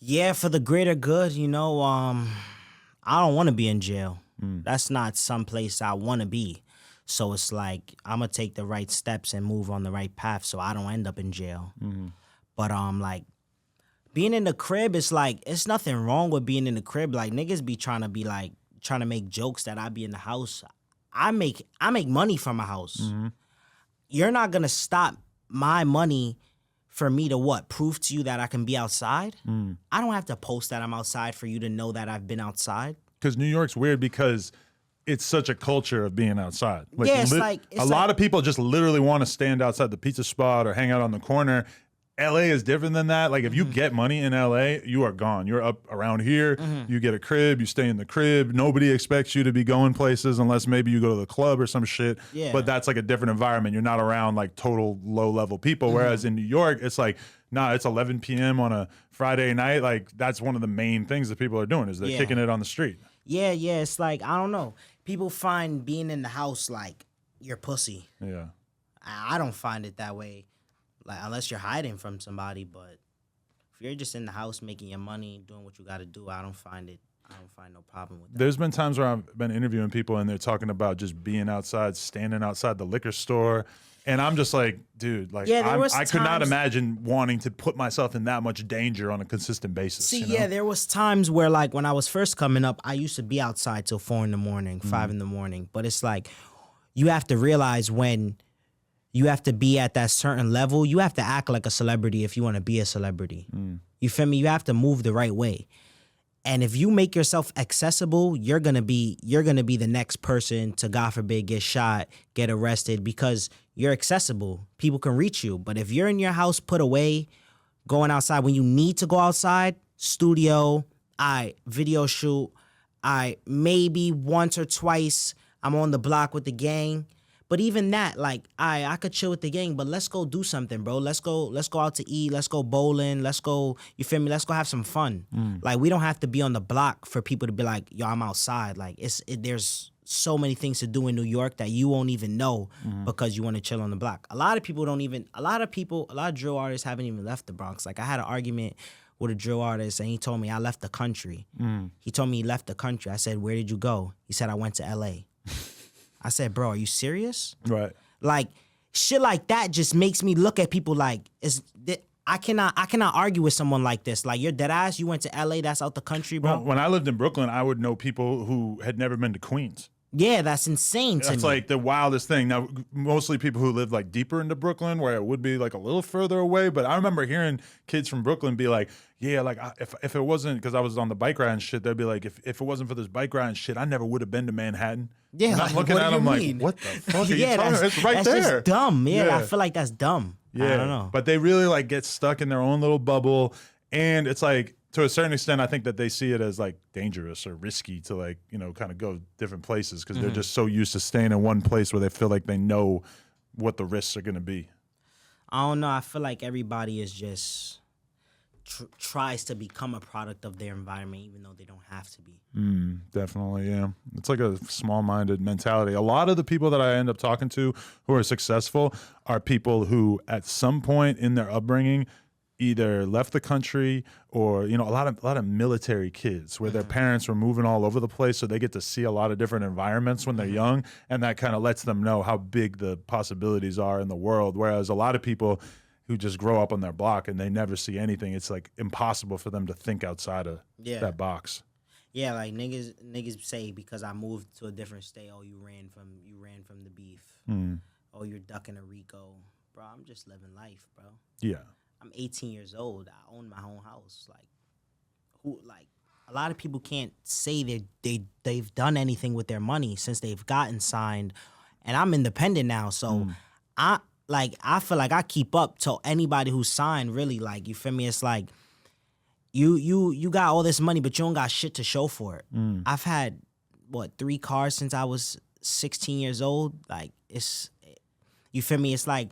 Speaker 2: Yeah, for the greater good, you know, I don't want to be in jail. That's not someplace I want to be. So it's like, I'm going to take the right steps and move on the right path so I don't end up in jail. But like, being in the crib, it's like, it's nothing wrong with being in the crib. Like, niggas be trying to make jokes that I be in the house. I make money from my house. You're not going to stop my money for me to what? Prove to you that I can be outside? I don't have to post that I'm outside for you to know that I've been outside.
Speaker 1: Because New York's weird because it's such a culture of being outside. Like,
Speaker 2: Yeah, it's
Speaker 1: a lot of people just literally want to stand outside the pizza spot or hang out on the corner. LA is different than that. Like, if you get money in LA, you are gone. You're up around here. You get a crib. You stay in the crib. Nobody expects you to be going places unless maybe you go to the club or some shit.
Speaker 2: Yeah.
Speaker 1: But that's like a different environment. You're not around like total low level people. Whereas in New York, it's like, nah, it's 11 p.m. on a Friday night. Like, that's one of the main things that people are doing is they're kicking it on the street.
Speaker 2: Yeah. It's like, I don't know. People find being in the house like you're pussy.
Speaker 1: Yeah.
Speaker 2: I don't find it that way. Like, unless you're hiding from somebody, but if you're just in the house making your money, doing what you got to do, I don't find no problem with that.
Speaker 1: There's been times where I've been interviewing people and they're talking about just being outside, standing outside the liquor store. And I'm just like, dude, like, I could not imagine wanting to put myself in that much danger on a consistent basis.
Speaker 2: See,
Speaker 1: you know?
Speaker 2: yeah, there was times where, like, when I was first coming up, I used to be outside till 4 a.m, 5 a.m. But it's like, you have to realize when you have to be at that certain level, you have to act like a celebrity if you want to be a celebrity. You feel me? You have to move the right way. And if you make yourself accessible, you're gonna be the next person to, God forbid, get shot, get arrested, because you're accessible. People can reach you. But if you're in your house, put away, going outside when you need to go outside, studio, video shoot, maybe once or twice I'm on the block with the gang. But even that, like, I could chill with the gang, but let's go do something, bro. Let's go out to eat. Let's go bowling. Let's go, you feel me? Let's go have some fun. Like, we don't have to be on the block for people to be like, yo, I'm outside. Like, there's so many things to do in New York that you won't even know because you want to chill on the block. A lot of drill artists haven't even left the Bronx. Like, I had an argument with a drill artist and he told me I left the country. He told me he left the country. I said, where did you go? He said, I went to LA. I said, bro, are you serious?
Speaker 1: Right.
Speaker 2: Like, shit like that just makes me look at people like, I cannot argue with someone like this. Like, you're dead ass, you went to LA, that's out the country, bro.
Speaker 1: Well, when I lived in Brooklyn, I would know people who had never been to Queens.
Speaker 2: Yeah, that's insane to
Speaker 1: That's
Speaker 2: me.
Speaker 1: like the wildest thing. Now, mostly people who live like deeper into Brooklyn, where it would be like a little further away. But I remember hearing kids from Brooklyn be like, "Yeah, like if it wasn't because I was on the bike ride and shit, they'd be like, if it wasn't for this bike ride and shit, I never would have been to Manhattan."
Speaker 2: Yeah,
Speaker 1: and I'm
Speaker 2: like,
Speaker 1: looking
Speaker 2: what
Speaker 1: at
Speaker 2: do you
Speaker 1: them like,
Speaker 2: mean?
Speaker 1: "What the fuck are you
Speaker 2: Yeah,
Speaker 1: talking about? It's right
Speaker 2: that's
Speaker 1: there."
Speaker 2: just dumb. Yeah, I feel like that's dumb.
Speaker 1: Yeah,
Speaker 2: I don't know.
Speaker 1: but they really like get stuck in their own little bubble, and it's like to a certain extent, I think that they see it as like dangerous or risky to like kind of go different places because they're just so used to staying in one place where they feel like they know what the risks are going to be.
Speaker 2: I don't know. I feel like everybody is just tries to become a product of their environment, even though they don't have to be.
Speaker 1: Definitely, yeah. It's like a small-minded mentality. A lot of the people that I end up talking to who are successful are people who, at some point in their upbringing, either left the country or a lot of military kids where their parents were moving all over the place, so they get to see a lot of different environments when they're young, and that kind of lets them know how big the possibilities are in the world. Whereas a lot of people who just grow up on their block and they never see anything, it's like impossible for them to think outside of that box.
Speaker 2: Yeah, like niggas say because I moved to a different state, oh, you ran from the beef. Oh, you're ducking a Rico. Bro, I'm just living life, bro.
Speaker 1: Yeah.
Speaker 2: I'm 18 years old. I own my own house. A lot of people can't say they've done anything with their money since they've gotten signed, and I'm independent now. So I feel like I keep up to anybody who's signed. Really, like, you feel me? It's like you got all this money, but you don't got shit to show for it. I've had 3 cars since I was 16 years old. Like, you feel me? It's like,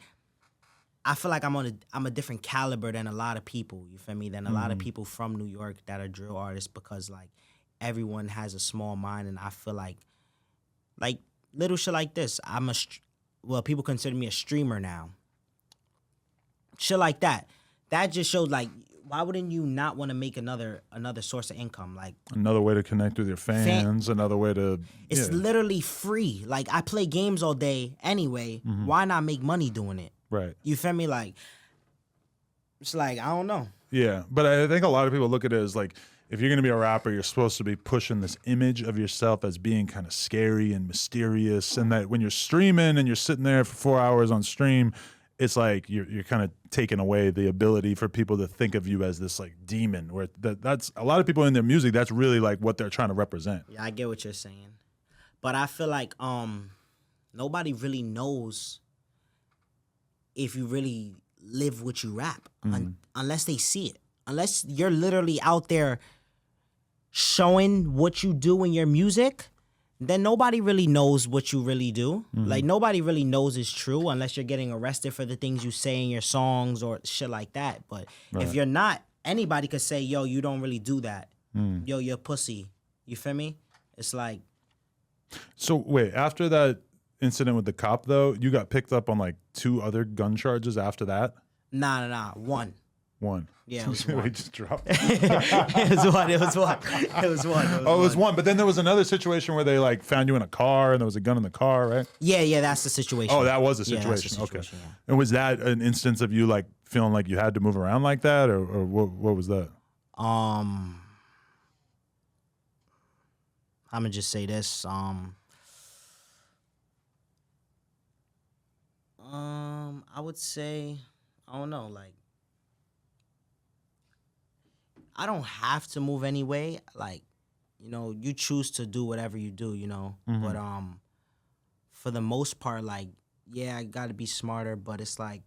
Speaker 2: I feel like I'm a different caliber than a lot of people, you feel me, than a lot of people from New York that are drill artists, because like everyone has a small mind, and I feel like little shit like this, people consider me a streamer now. Shit like that. That just shows like, why wouldn't you not want to make another source of income? Like,
Speaker 1: another way to connect with your fans, another way to
Speaker 2: It's literally free. Like, I play games all day anyway. Why not make money doing it?
Speaker 1: Right.
Speaker 2: You feel me? Like, it's like, I don't know.
Speaker 1: Yeah, but I think a lot of people look at it as like, if you're going to be a rapper, you're supposed to be pushing this image of yourself as being kind of scary and mysterious, and that when you're streaming and you're sitting there for 4 hours on stream, it's like you're kind of taking away the ability for people to think of you as this like demon. Where that's a lot of people in their music, that's really like what they're trying to represent.
Speaker 2: Yeah, I get what you're saying, but I feel like nobody really knows if you really live what you rap unless they see it. Unless you're literally out there showing what you do in your music, then nobody really knows what you really do. Like, nobody really knows it's true unless you're getting arrested for the things you say in your songs or shit like that. But if you're not, anybody could say, yo, you don't really do that. Yo, you're pussy. You feel me? It's like...
Speaker 1: So wait, after that incident with the cop, though, you got picked up on like 2 other gun charges after that?
Speaker 2: Nah. One. Yeah, it was one.
Speaker 1: We just dropped.
Speaker 2: It was one.
Speaker 1: Oh, it was one. But then there was another situation where they like found you in a car and there was a gun in the car, right?
Speaker 2: Yeah, that's the situation.
Speaker 1: Oh, that was the
Speaker 2: Yeah,
Speaker 1: situation.
Speaker 2: that's the situation,
Speaker 1: Okay.
Speaker 2: yeah.
Speaker 1: And was that an instance of you like feeling like you had to move around like that, or what was that?
Speaker 2: I'm gonna just say this. I would say, I don't know, like, I don't have to move anyway. Like, you choose to do whatever you do, But for the most part, like, yeah, I gotta be smarter, but it's like,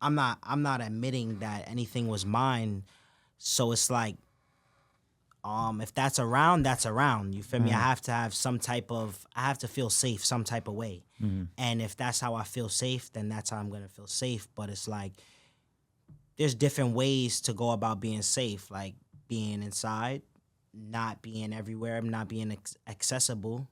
Speaker 2: I'm not admitting that anything was mine. So it's like, if that's around, that's around. You feel me? I have to have I have to feel safe some type of way. And if that's how I feel safe, then that's how I'm gonna feel safe. But it's like, there's different ways to go about being safe, like being inside, not being everywhere, not being accessible.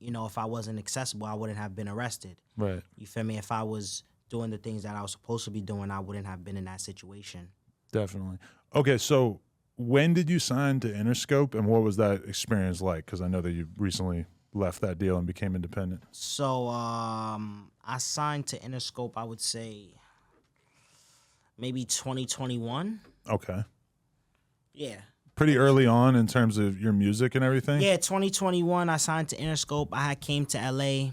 Speaker 2: If I wasn't accessible, I wouldn't have been arrested.
Speaker 1: Right.
Speaker 2: You feel me? If I was doing the things that I was supposed to be doing, I wouldn't have been in that situation.
Speaker 1: Definitely. Okay, so when did you sign to Interscope, and what was that experience like? Because I know that you recently left that deal and became independent.
Speaker 2: So I signed to Interscope, I would say, maybe 2021.
Speaker 1: Okay.
Speaker 2: Yeah.
Speaker 1: pretty early on in terms of your music and everything?
Speaker 2: Yeah, 2021, I signed to Interscope. Came to LA.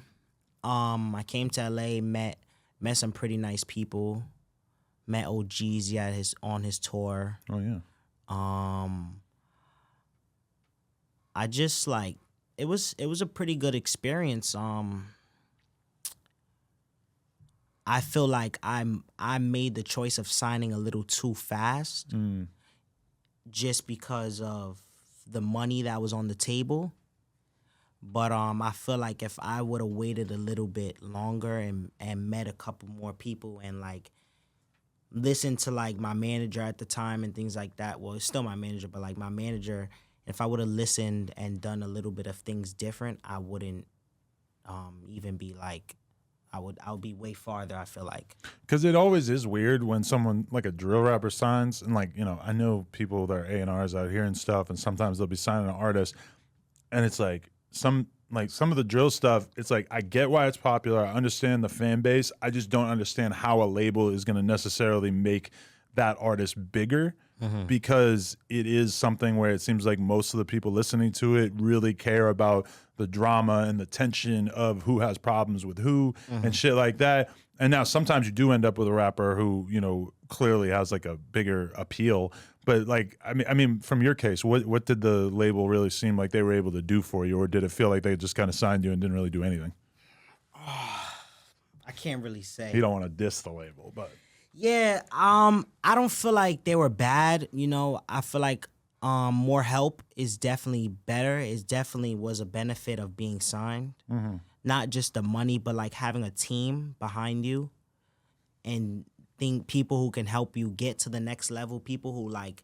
Speaker 2: I came to LA, met some pretty nice people. Met OGs on his tour.
Speaker 1: Oh yeah.
Speaker 2: I just like it was a pretty good experience. I feel like I made the choice of signing a little too fast, just because of the money that was on the table. But I feel like if I would have waited a little bit longer and met a couple more people and like listened to like my manager at the time and things like that. Well, it's still my manager, but like my manager, if I would have listened and done a little bit of things different, I wouldn't even be like, I'll be way farther, I feel like.
Speaker 1: Because it always is weird when someone like a drill rapper signs, and like, you know, I know people that are A&Rs out here and stuff, and sometimes they'll be signing an artist, and it's like some of the drill stuff, it's like, I get why it's popular, I understand the fan base, I just don't understand how a label is going to necessarily make that artist bigger, because it is something where it seems like most of the people listening to it really care about the drama and the tension of who has problems with who and shit like that. And now sometimes you do end up with a rapper who, you know, clearly has like a bigger appeal. But like, I mean, from your case, what did the label really seem like they were able to do for you, or did it feel like they just kind of signed you and didn't really do anything?
Speaker 2: I can't really say.
Speaker 1: You don't want to diss the label, but
Speaker 2: yeah, I don't feel like they were bad. You know, I feel like more help is definitely better. It definitely was a benefit of being signed. Not just the money, but like having a team behind you and people who can help you get to the next level, people who like,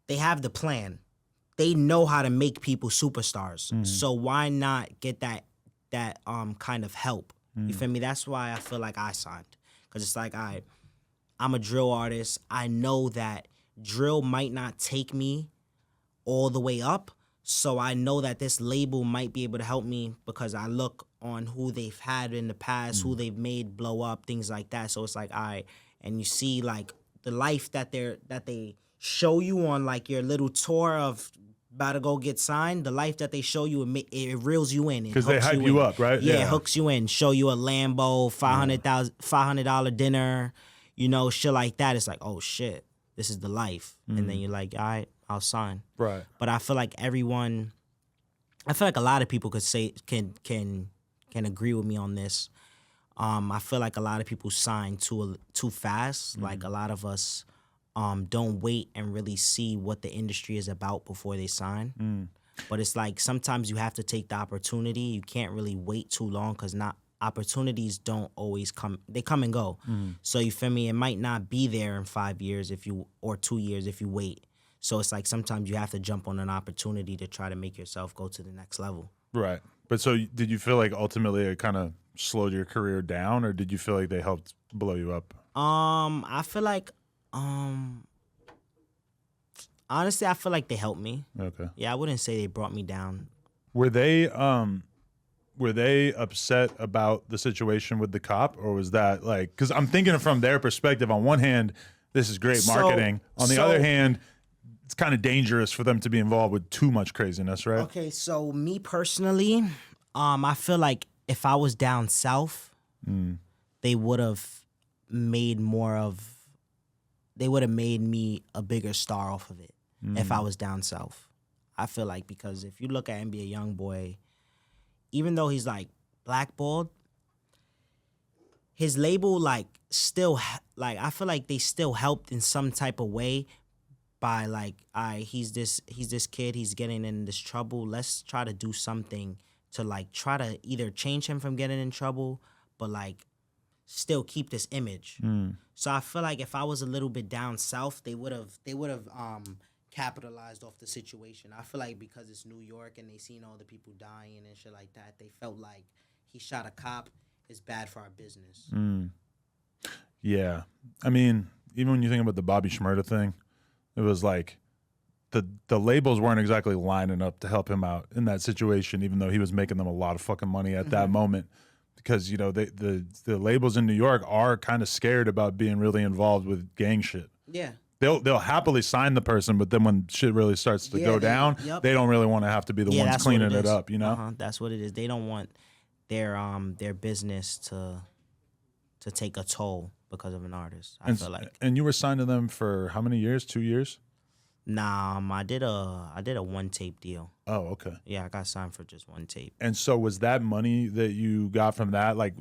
Speaker 2: they have the plan. They know how to make people superstars. So why not get that kind of help? You feel me? That's why I feel like I signed. Because it's like, I'm a drill artist. I know that drill might not take me all the way up. So I know that this label might be able to help me because I look on who they've had in the past, who they've made blow up, things like that. So it's like, and you see like the life that they show you on like your little tour of about to go get signed, the life that they show you, it reels you in.
Speaker 1: Because they hype you up, right?
Speaker 2: Yeah, it hooks you in. Show you a Lambo, $500 dinner, you know, shit like that. It's like, oh shit, this is the life. And then you're like, all right, I'll sign.
Speaker 1: Right.
Speaker 2: But I feel like a lot of people could say can agree with me on this. I feel like a lot of people sign too fast. Like a lot of us don't wait and really see what the industry is about before they sign. But it's like sometimes you have to take the opportunity. You can't really wait too long because opportunities don't always come. They come and go. So you feel me? It might not be there in 5 years or 2 years if you wait. So it's like sometimes you have to jump on an opportunity to try to make yourself go to the next level. Right.
Speaker 1: But so did you feel like ultimately it kind of slowed your career down, or did you feel like they helped blow you up?
Speaker 2: I feel like honestly, I feel like they helped me.
Speaker 1: Okay.
Speaker 2: Yeah, I wouldn't say they brought me down.
Speaker 1: Were they upset about the situation with the cop, or was that like, because I'm thinking from their perspective, on one hand, this is great marketing. On the other hand, it's kind of dangerous for them to be involved with too much craziness, right?
Speaker 2: Okay, so me personally, I feel like if I was down south, they would have made me a bigger star off of it if I was down south. I feel like, because if you look at NBA Youngboy, even though he's like blackballed, his label like still like, I feel like they still helped in some type of way by like, he's this kid, he's getting in this trouble. Let's try to do something to like try to either change him from getting in trouble, but like still keep this image. So I feel like if I was a little bit down south, they would have capitalized off the situation. I feel like because it's New York and they seen all the people dying and shit like that, they felt like he shot a cop is bad for our business.
Speaker 1: Yeah. I mean, even when you think about the Bobby Shmurda thing, it was like the labels weren't exactly lining up to help him out in that situation, even though he was making them a lot of fucking money at that moment. Because, you know, the labels in New York are kind of scared about being really involved with gang shit.
Speaker 2: Yeah.
Speaker 1: they'll happily sign the person, but then when shit really starts to go down, they don't really want to have to be the ones cleaning it up, you know?
Speaker 2: That's what it is. They don't want their business to take a toll because of an artist. I feel like.
Speaker 1: And you were signed to them for how many years? 2 years?
Speaker 2: Nah, I did a one tape deal.
Speaker 1: Oh, okay.
Speaker 2: Yeah, I got signed for just one tape.
Speaker 1: And so was that money that you got from that? Like,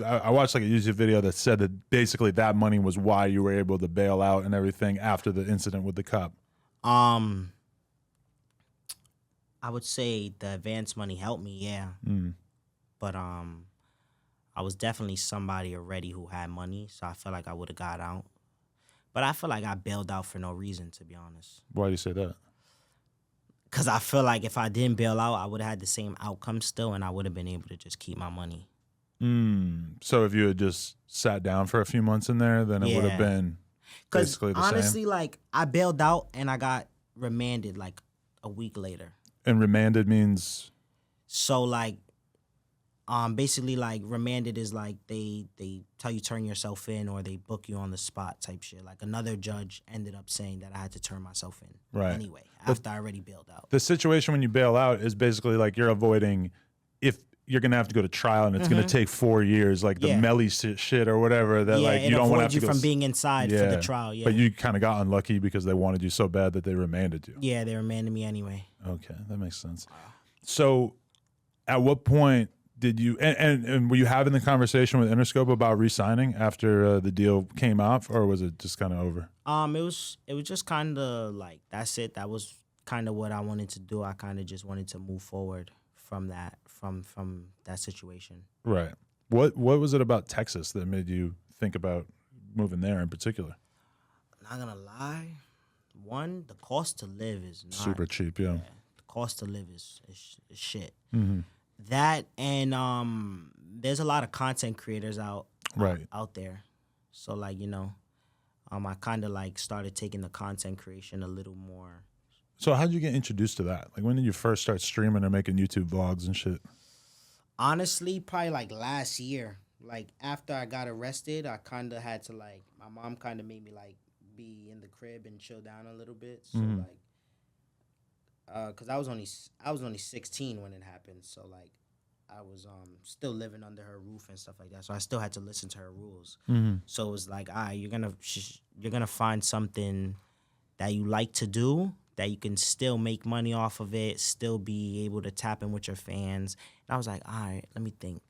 Speaker 1: I watched like a YouTube video that said that basically that money was why you were able to bail out and everything after the incident with the cop.
Speaker 2: I would say the advance money helped me, yeah. But I was definitely somebody already who had money, so I feel like I would have got out. But I feel like I bailed out for no reason, to be honest.
Speaker 1: Why do you say that?
Speaker 2: Because I feel like if I didn't bail out, I would have had the same outcome still, and I would have been able to just keep my money.
Speaker 1: So if you had just sat down for a few months in there, then it would have been basically the same?
Speaker 2: Because honestly, like, I bailed out, and I got remanded, like, a week later.
Speaker 1: And remanded means?
Speaker 2: So, like, basically, like, remanded is like they tell you turn yourself in or they book you on the spot type shit. Like, another judge ended up saying that I had to turn myself in anyway after I already bailed out.
Speaker 1: The situation when you bail out is basically like you're avoiding if you're gonna have to go to trial and it's gonna take 4 years, like the Melly shit or whatever. That like you don't want to have to
Speaker 2: go from being inside for the trial. Yeah,
Speaker 1: but you kind of got unlucky because they wanted you so bad that they remanded you.
Speaker 2: Yeah, they remanded me anyway.
Speaker 1: Okay, that makes sense. So, at what point did you and were you having the conversation with Interscope about re-signing after the deal came out, or was it just kind of over?
Speaker 2: It was just kind of like that's it. That was kind of what I wanted to do. I kind of just wanted to move forward from that from that situation.
Speaker 1: Right. What was it about Texas that made you think about moving there in particular?
Speaker 2: Not gonna lie, one, the cost to live is not
Speaker 1: super cheap. Yeah.
Speaker 2: The cost to live is shit.
Speaker 1: Mm-hmm.
Speaker 2: That and there's a lot of content creators out there, so like I kind of like started taking the content creation a little more.
Speaker 1: So how did you get introduced to that? Like when did you first start streaming or making YouTube vlogs and shit?
Speaker 2: Honestly, probably like last year. Like after I got arrested, I kind of had to like my mom kind of made me like be in the crib and chill down a little bit. So like. Cause I was only 16 when it happened, so like I was still living under her roof and stuff like that. So I still had to listen to her rules. So it was like, you're gonna find something that you like to do that you can still make money off of it, still be able to tap in with your fans. And I was like, all right, let me think.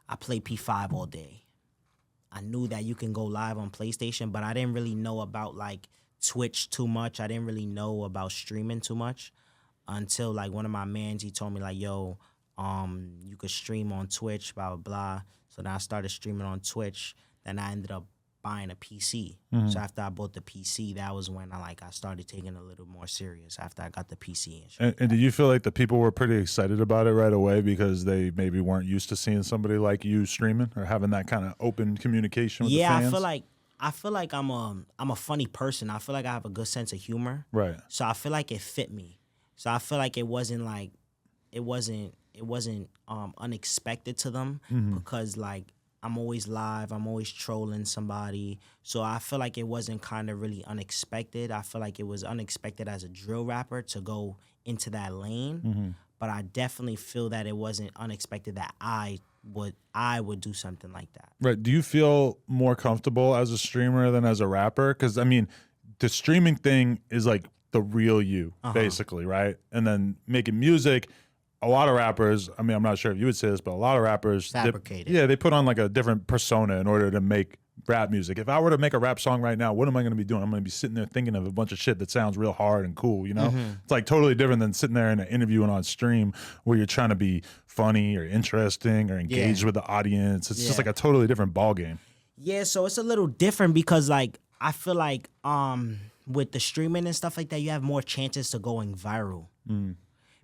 Speaker 2: I play P5 all day. I knew that you can go live on PlayStation, but I didn't really know about like Twitch too much. I didn't really know about streaming too much until like one of my mans, he told me like, yo, you could stream on Twitch, blah, blah, blah. So then I started streaming on Twitch. Then I ended up buying a PC. So after I bought the PC, that was when I started taking it a little more serious after I got the PC.
Speaker 1: And did you feel like the people were pretty excited about it right away because they maybe weren't used to seeing somebody like you streaming or having that kind of open communication with the fans?
Speaker 2: I feel like I'm a funny person. I feel like I have a good sense of humor.
Speaker 1: Right.
Speaker 2: So I feel like it fit me. So I feel like it wasn't unexpected to them because like I'm always live, I'm always trolling somebody. So I feel like it wasn't kind of really unexpected. I feel like it was unexpected as a drill rapper to go into that lane. But I definitely feel that it wasn't unexpected that I would do something like that.
Speaker 1: Right. Do you feel more comfortable as a streamer than as a rapper? Because I mean, the streaming thing is like the real you, basically, right? And then making music, a lot of rappers, I mean, I'm not sure if you would say this, but a lot of rappers,
Speaker 2: fabricated.
Speaker 1: They put on like a different persona in order to make rap music. If I were to make a rap song right now, what am I going to be doing? I'm going to be sitting there thinking of a bunch of shit that sounds real hard and cool, you know? It's like totally different than sitting there in an interview and on stream where you're trying to be funny or interesting or engaged with the audience. It's just like a totally different ball game.
Speaker 2: Yeah, so it's a little different because like I feel like with the streaming and stuff like that, you have more chances to going viral.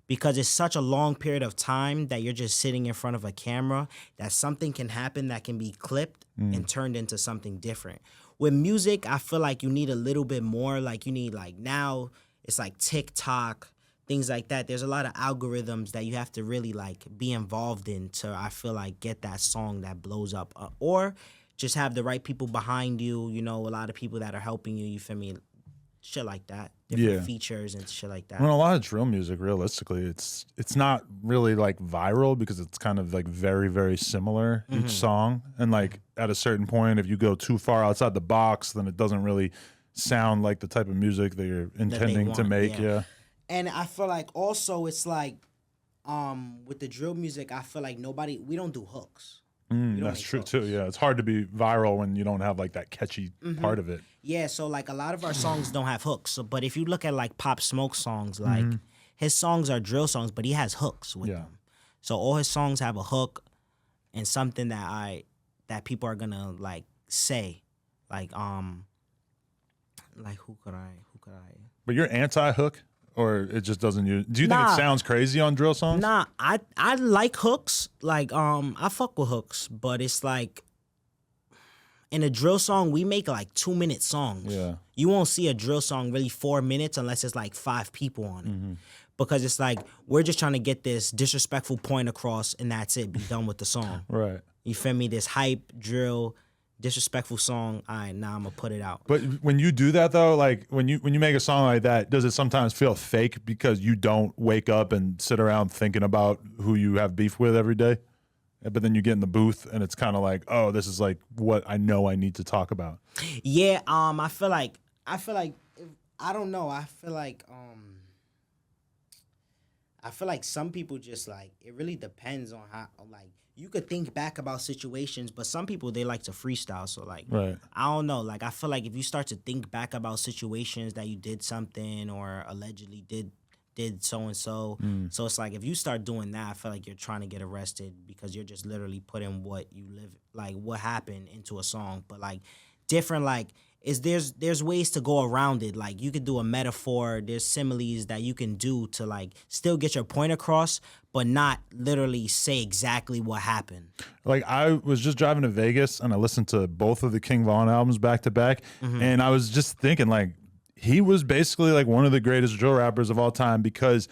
Speaker 2: Because it's such a long period of time that you're just sitting in front of a camera that something can happen that can be clipped and turned into something different. With music, I feel like you need a little bit more. Like you need like now it's like TikTok, things like that. There's a lot of algorithms that you have to really like be involved in to, I feel like, get that song that blows up. Or just have the right people behind you, you know, a lot of people that are helping you, you feel me? shit like that, different
Speaker 1: Yeah.
Speaker 2: features and shit like that.
Speaker 1: I mean, a lot of drill music, realistically, it's not really like viral because it's kind of like very, very similar each song. And like at a certain point, if you go too far outside the box, then it doesn't really sound like the type of music that you're intending to
Speaker 2: want,
Speaker 1: make. Yeah.
Speaker 2: And I feel like also it's like with the drill music, I feel like we don't do hooks.
Speaker 1: That's true too. Yeah, it's hard to be viral when you don't have like that catchy part of it.
Speaker 2: Yeah, so like a lot of our songs don't have hooks. So, but if you look at like Pop Smoke songs, like his songs are drill songs, but he has hooks with them. So all his songs have a hook and something that people are gonna like say, like who could I?
Speaker 1: But you're anti-hook, or it just doesn't use? Do you think it sounds crazy on drill songs?
Speaker 2: Nah, I like hooks. Like I fuck with hooks, but it's like in a drill song we make like 2-minute songs.
Speaker 1: Yeah.
Speaker 2: You won't see a drill song really 4 minutes unless it's like 5 people on it. Because it's like we're just trying to get this disrespectful point across and that's it. Be done with the song.
Speaker 1: Right.
Speaker 2: You feel me? This hype drill disrespectful song. All right, now I'm gonna put it out.
Speaker 1: But when you do that though, like when you make a song like that, does it sometimes feel fake because you don't wake up and sit around thinking about who you have beef with every day? But then you get in the booth and it's kind of like, oh, this is like what I know I need to talk about.
Speaker 2: Yeah, I feel like I don't know. I feel like some people just like it really depends on how like you could think back about situations, but some people they like to freestyle. So like
Speaker 1: Right.
Speaker 2: I don't know. Like I feel like if you start to think back about situations that you did something or allegedly did so and so. So it's like if you start doing that, I feel like you're trying to get arrested because you're just literally putting what you live like what happened into a song. But like different like there's ways to go around it. Like you could do a metaphor, there's similes that you can do to like still get your point across, but not literally say exactly what happened.
Speaker 1: Like I was just driving to Vegas and I listened to both of the King Von albums back to back, and I was just thinking like he was basically like one of the greatest drill rappers of all time because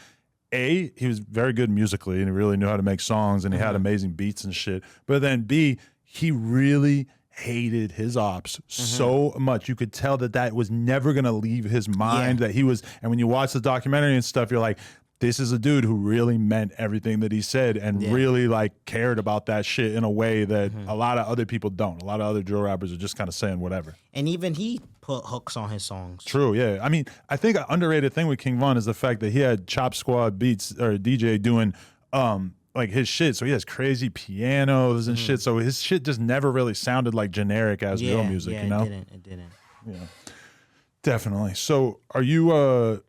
Speaker 1: A, he was very good musically and he really knew how to make songs and he had amazing beats and shit. But then B, he really hated his ops so much. You could tell that was never going to leave his mind, that he was, and when you watch the documentary and stuff, you're like, this is a dude who really meant everything that he said and really like cared about that shit in a way that a lot of other people don't. A lot of other drill rappers are just kind of saying whatever.
Speaker 2: And even he put hooks on his songs.
Speaker 1: True, yeah. I mean, I think an underrated thing with King Von is the fact that he had Chop Squad beats or a DJ doing like his shit. So he has crazy pianos and shit. So his shit just never really sounded like generic as drill music, you know?
Speaker 2: It didn't.
Speaker 1: Yeah. Definitely. So are you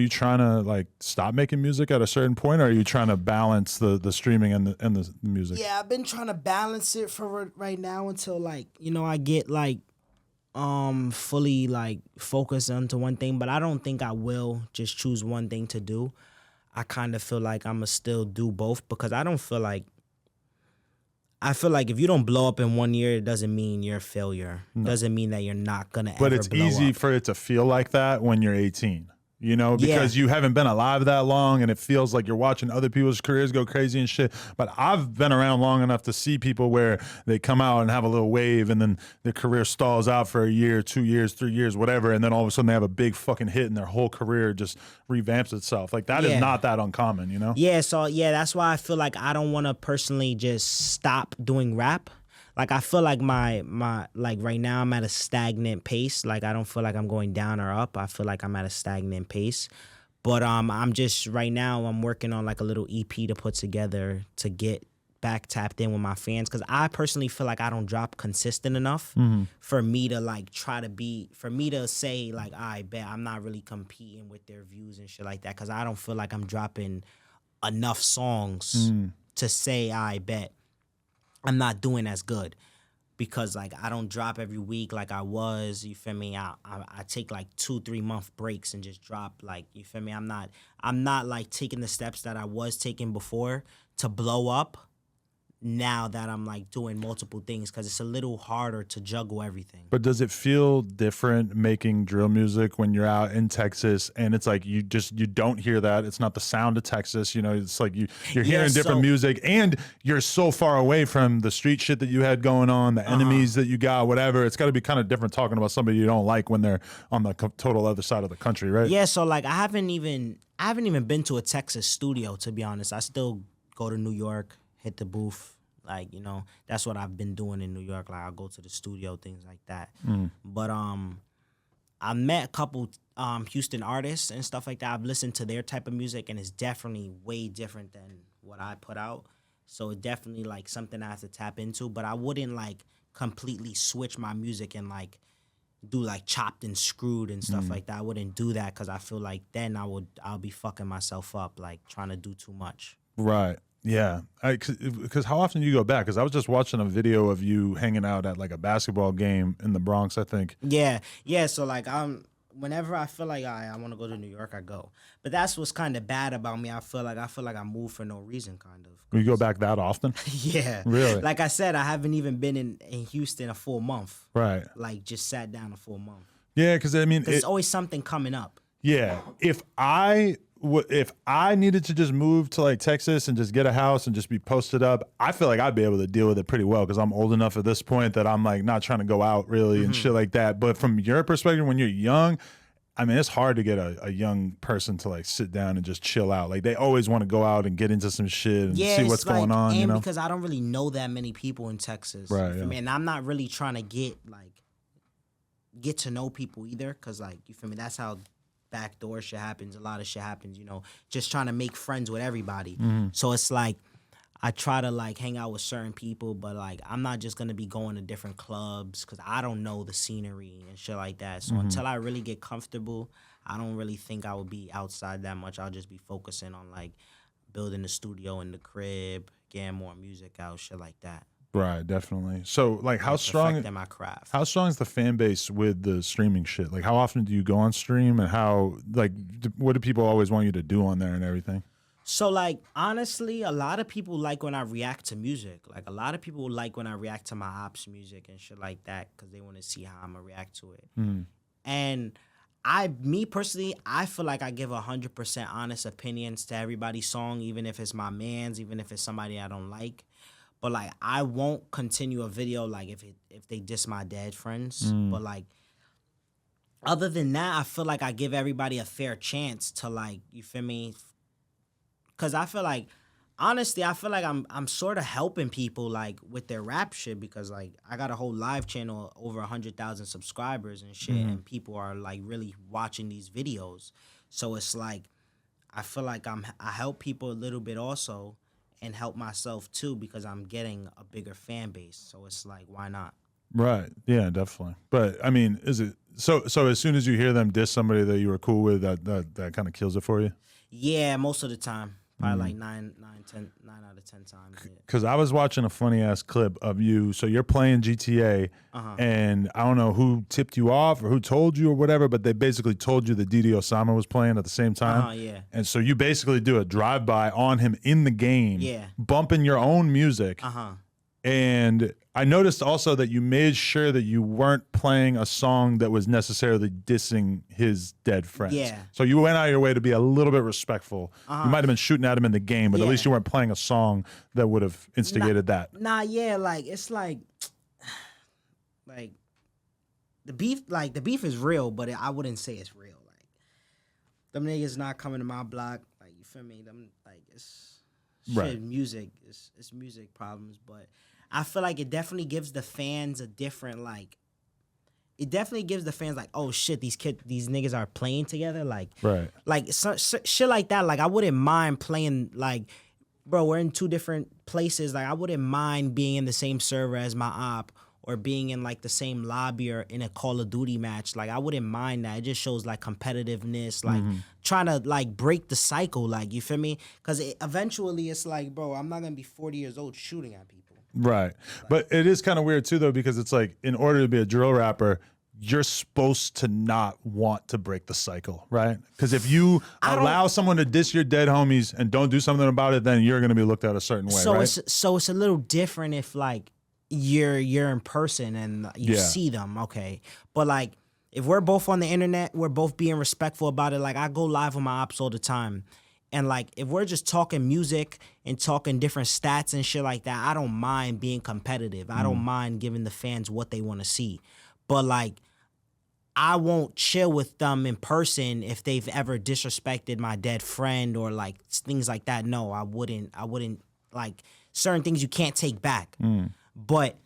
Speaker 1: trying to like stop making music at a certain point, or are you trying to balance the streaming and the music?
Speaker 2: Yeah, I've been trying to balance it for right now until like, you know, I get like fully like focused onto one thing, but I don't think I will just choose one thing to do. I kind of feel like I'm gonna still do both because I feel like if you don't blow up in 1 year, it doesn't mean you're a failure. No. Doesn't mean that you're not gonna
Speaker 1: but
Speaker 2: ever
Speaker 1: it's
Speaker 2: blow
Speaker 1: easy
Speaker 2: up.
Speaker 1: for it to feel like that when you're 18. You know, because you haven't been alive that long and it feels like you're watching other people's careers go crazy and shit. But I've been around long enough to see people where they come out and have a little wave and then their career stalls out for a year, 2 years, 3 years, whatever. And then all of a sudden they have a big fucking hit and their whole career just revamps itself. Like that is not that uncommon, you know?
Speaker 2: Yeah, so that's why I feel like I don't want to personally just stop doing rap. Like I feel like my like right now I'm at a stagnant pace. Like I don't feel like I'm going down or up. I feel like I'm at a stagnant pace. But I'm just right now I'm working on like a little EP to put together to get back tapped in with my fans because I personally feel like I don't drop consistent enough for me to like for me to say like I bet I'm not really competing with their views and shit like that because I don't feel like I'm dropping enough songs to say I bet I'm not doing as good because like I don't drop every week like I was. You feel me? I take like 2-3 month breaks and just drop like you feel me. I'm not like taking the steps that I was taking before to blow up. now that I'm like doing multiple things because it's a little harder to juggle everything.
Speaker 1: But does it feel different making drill music when you're out in Texas and it's like you don't hear that? It's not the sound of Texas, you know, it's like you're hearing different music and you're so far away from the street shit that you had going on, the enemies that you got, whatever. It's got to be kind of different talking about somebody you don't like when they're on the total other side of the country, right?
Speaker 2: Yeah, so like I haven't even been to a Texas studio, to be honest. I still go to New York, hit the booth. Like, you know, that's what I've been doing in New York. Like, I'll go to the studio, things like that. But I met a couple Houston artists and stuff like that. I've listened to their type of music, and it's definitely way different than what I put out. So it's definitely, like, something I have to tap into. But I wouldn't, like, completely switch my music and, like, do, like, chopped and screwed and stuff like that. I wouldn't do that because I feel like then I'll be fucking myself up, like, trying to do too much.
Speaker 1: Right. Yeah, because how often do you go back? Because I was just watching a video of you hanging out at like a basketball game in the Bronx, I think.
Speaker 2: Yeah. So like whenever I feel like I want to go to New York, I go. But that's what's kind of bad about me. I feel like I move for no reason, kind of.
Speaker 1: You go back that often?
Speaker 2: Yeah.
Speaker 1: Really?
Speaker 2: Like I said, I haven't even been in Houston a full month.
Speaker 1: Right.
Speaker 2: Like just sat down a full month.
Speaker 1: Yeah, because I mean,
Speaker 2: there's always something coming up.
Speaker 1: Yeah, if I needed to just move to like Texas and just get a house and just be posted up, I feel like I'd be able to deal with it pretty well because I'm old enough at this point that I'm like not trying to go out really and shit like that. But from your perspective, when you're young, I mean, it's hard to get a young person to like sit down and just chill out. Like they always want to go out and get into some shit and see what's going on.
Speaker 2: And
Speaker 1: you know,
Speaker 2: because I don't really know that many people in Texas,
Speaker 1: right?
Speaker 2: Yeah. And I'm not really trying to get to know people either, because like you feel me. That's how backdoor shit happens. A lot of shit happens, you know, just trying to make friends with everybody. So it's like I try to like hang out with certain people, but like I'm not just gonna be going to different clubs because I don't know the scenery and shit like that. So until I really get comfortable, I don't really think I would be outside that much. I'll just be focusing on like building the studio in the crib, getting more music out, shit like that.
Speaker 1: Right, definitely. So, like, how strong?
Speaker 2: My craft.
Speaker 1: How strong is the fan base with the streaming shit? Like, how often do you go on stream, and how like what do people always want you to do on there and everything?
Speaker 2: So, like, honestly, a lot of people like when I react to music. Like, a lot of people like when I react to my ops music and shit like that because they want to see how I'm gonna react to it. And me personally, I feel like I give 100% honest opinions to everybody's song, even if it's my man's, even if it's somebody I don't like. But, like, I won't continue a video, like, if they diss my dead friends. But, like, other than that, I feel like I give everybody a fair chance to, like, you feel me? Because I feel like, honestly, I feel like I'm sort of helping people, like, with their rap shit. Because, like, I got a whole live channel, over 100,000 subscribers and shit. And people are, like, really watching these videos. So it's, like, I feel like I help people a little bit also. And help myself too because I'm getting a bigger fan base. So it's like, why not?
Speaker 1: Right. Yeah, definitely. But I mean, is it so as soon as you hear them diss somebody that you were cool with, that kind of kills it for you?
Speaker 2: Yeah, most of the time. Probably like 9 out of 10 times.
Speaker 1: Because I was watching a funny ass clip of you. So you're playing GTA, and I don't know who tipped you off or who told you or whatever, but they basically told you that DD Osama was playing at the same time.
Speaker 2: Yeah.
Speaker 1: And so you basically do a drive-by on him in the game, bumping your own music. And I noticed also that you made sure that you weren't playing a song that was necessarily dissing his dead friends.
Speaker 2: Yeah.
Speaker 1: So you went out of your way to be a little bit respectful. You might have been shooting at him in the game, but at least you weren't playing a song that would have instigated that.
Speaker 2: Yeah, like it's like the beef is real, but I wouldn't say it's real. Like them niggas not coming to my block. Like you feel me? Them like it's shit, music. It's music problems, but I feel like it definitely gives the fans a different like. It definitely gives the fans like, oh shit, these niggas are playing together, like shit like that. Like I wouldn't mind playing like, bro, we're in two different places. Like I wouldn't mind being in the same server as my op or being in like the same lobby or in a Call of Duty match. Like I wouldn't mind that. It just shows like competitiveness, like trying to like break the cycle. Like you feel me? Because eventually it's like, bro, I'm not gonna be 40 years old shooting at people.
Speaker 1: Right. But it is kind of weird too though, because it's like in order to be a drill rapper, you're supposed to not want to break the cycle, right? Because if you allow someone to diss your dead homies and don't do something about it, then you're going to be looked at a certain way, right?
Speaker 2: It's a little different if like you're in person and you see them, okay? But like if we're both on the internet, we're both being respectful about it. Like I go live with my ops all the time. And like if we're just talking music and talking different stats and shit like that, I don't mind being competitive. I don't mind giving the fans what they want to see. But like I won't chill with them in person if they've ever disrespected my dead friend or like things like that. No, I wouldn't like certain things you can't take back. But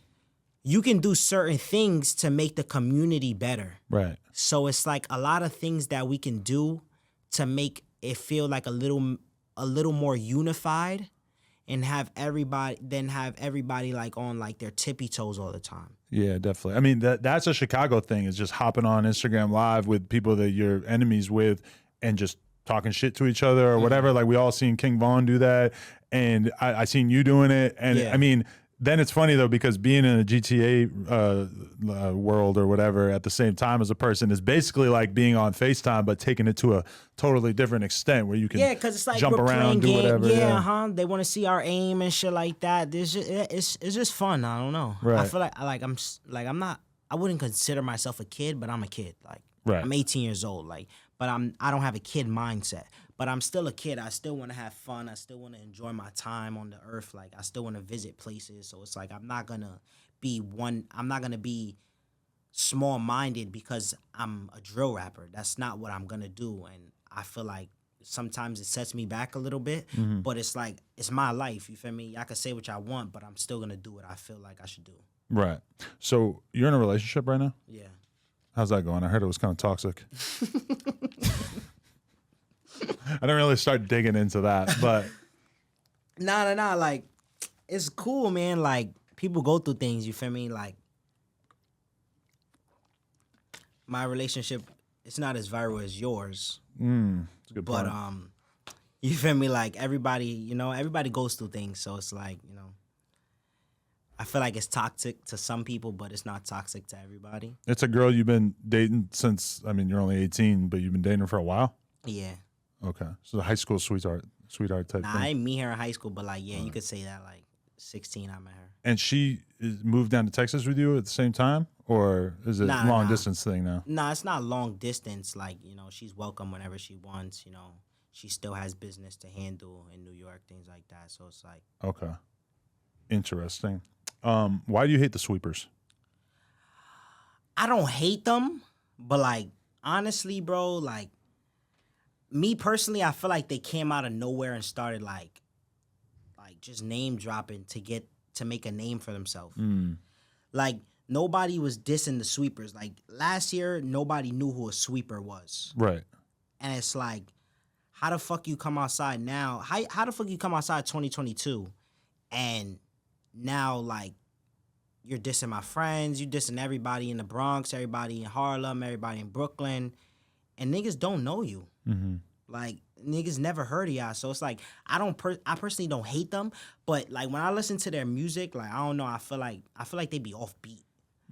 Speaker 2: you can do certain things to make the community better.
Speaker 1: Right.
Speaker 2: So it's like a lot of things that we can do to make it feel like a little more unified and have everybody like on like their tippy toes all the time.
Speaker 1: Yeah, definitely. I mean, that's a Chicago thing, is just hopping on Instagram Live with people that you're enemies with and just talking shit to each other or whatever. Like we all seen King Von do that, and I seen you doing it. And I mean, then it's funny though, because being in a GTA world or whatever at the same time as a person is basically like being on FaceTime, but taking it to a totally different extent where you can
Speaker 2: because it's like
Speaker 1: jump around, do whatever.
Speaker 2: They want to see our aim and shit like that. It's just fun. I don't know.
Speaker 1: Right.
Speaker 2: I feel like I wouldn't consider myself a kid, but I'm a kid. Like I'm 18 years old. Like, but I don't have a kid mindset. But I'm still a kid. I still want to have fun. I still want to enjoy my time on the earth. Like I still want to visit places. So it's like I'm not gonna be small-minded because I'm a drill rapper. That's not what I'm gonna do. And I feel like sometimes it sets me back a little bit. But it's like it's my life. You feel me? I can say what I want, but I'm still gonna do what I feel like I should do.
Speaker 1: Right. So you're in a relationship right now?
Speaker 2: Yeah.
Speaker 1: How's that going? I heard it was kind of toxic. I didn't really start digging into that, but
Speaker 2: nah. Like, it's cool, man. Like, people go through things. You feel me? Like, my relationship, it's not as viral as yours.
Speaker 1: That's a good point.
Speaker 2: But you feel me? Like everybody goes through things. So it's like, I feel like it's toxic to some people, but it's not toxic to everybody.
Speaker 1: It's a girl you've been dating since, I mean, you're only 18, but you've been dating her for a while?
Speaker 2: Yeah.
Speaker 1: Okay. So the high school sweetheart type thing.
Speaker 2: I didn't meet her in high school, but like, you could say that, like 16 I met her.
Speaker 1: And she moved down to Texas with you at the same time? Or is it long distance thing now?
Speaker 2: Nah, it's not long distance. Like, she's welcome whenever she wants, She still has business to handle in New York, things like that. So it's like.
Speaker 1: Okay. Interesting. Why do you hate the sweepers?
Speaker 2: I don't hate them, but like, honestly, bro, like, me personally, I feel like they came out of nowhere and started like just name dropping to make a name for themselves. Like nobody was dissing the sweepers. Like last year, nobody knew who a sweeper was.
Speaker 1: Right.
Speaker 2: And it's like, how the fuck you come outside now? How the fuck you come outside 2022 and now like you're dissing my friends, you dissing everybody in the Bronx, everybody in Harlem, everybody in Brooklyn, and niggas don't know you. Like niggas never heard of y'all, so it's like I personally don't hate them, but like when I listen to their music, like I don't know, I feel like they be offbeat.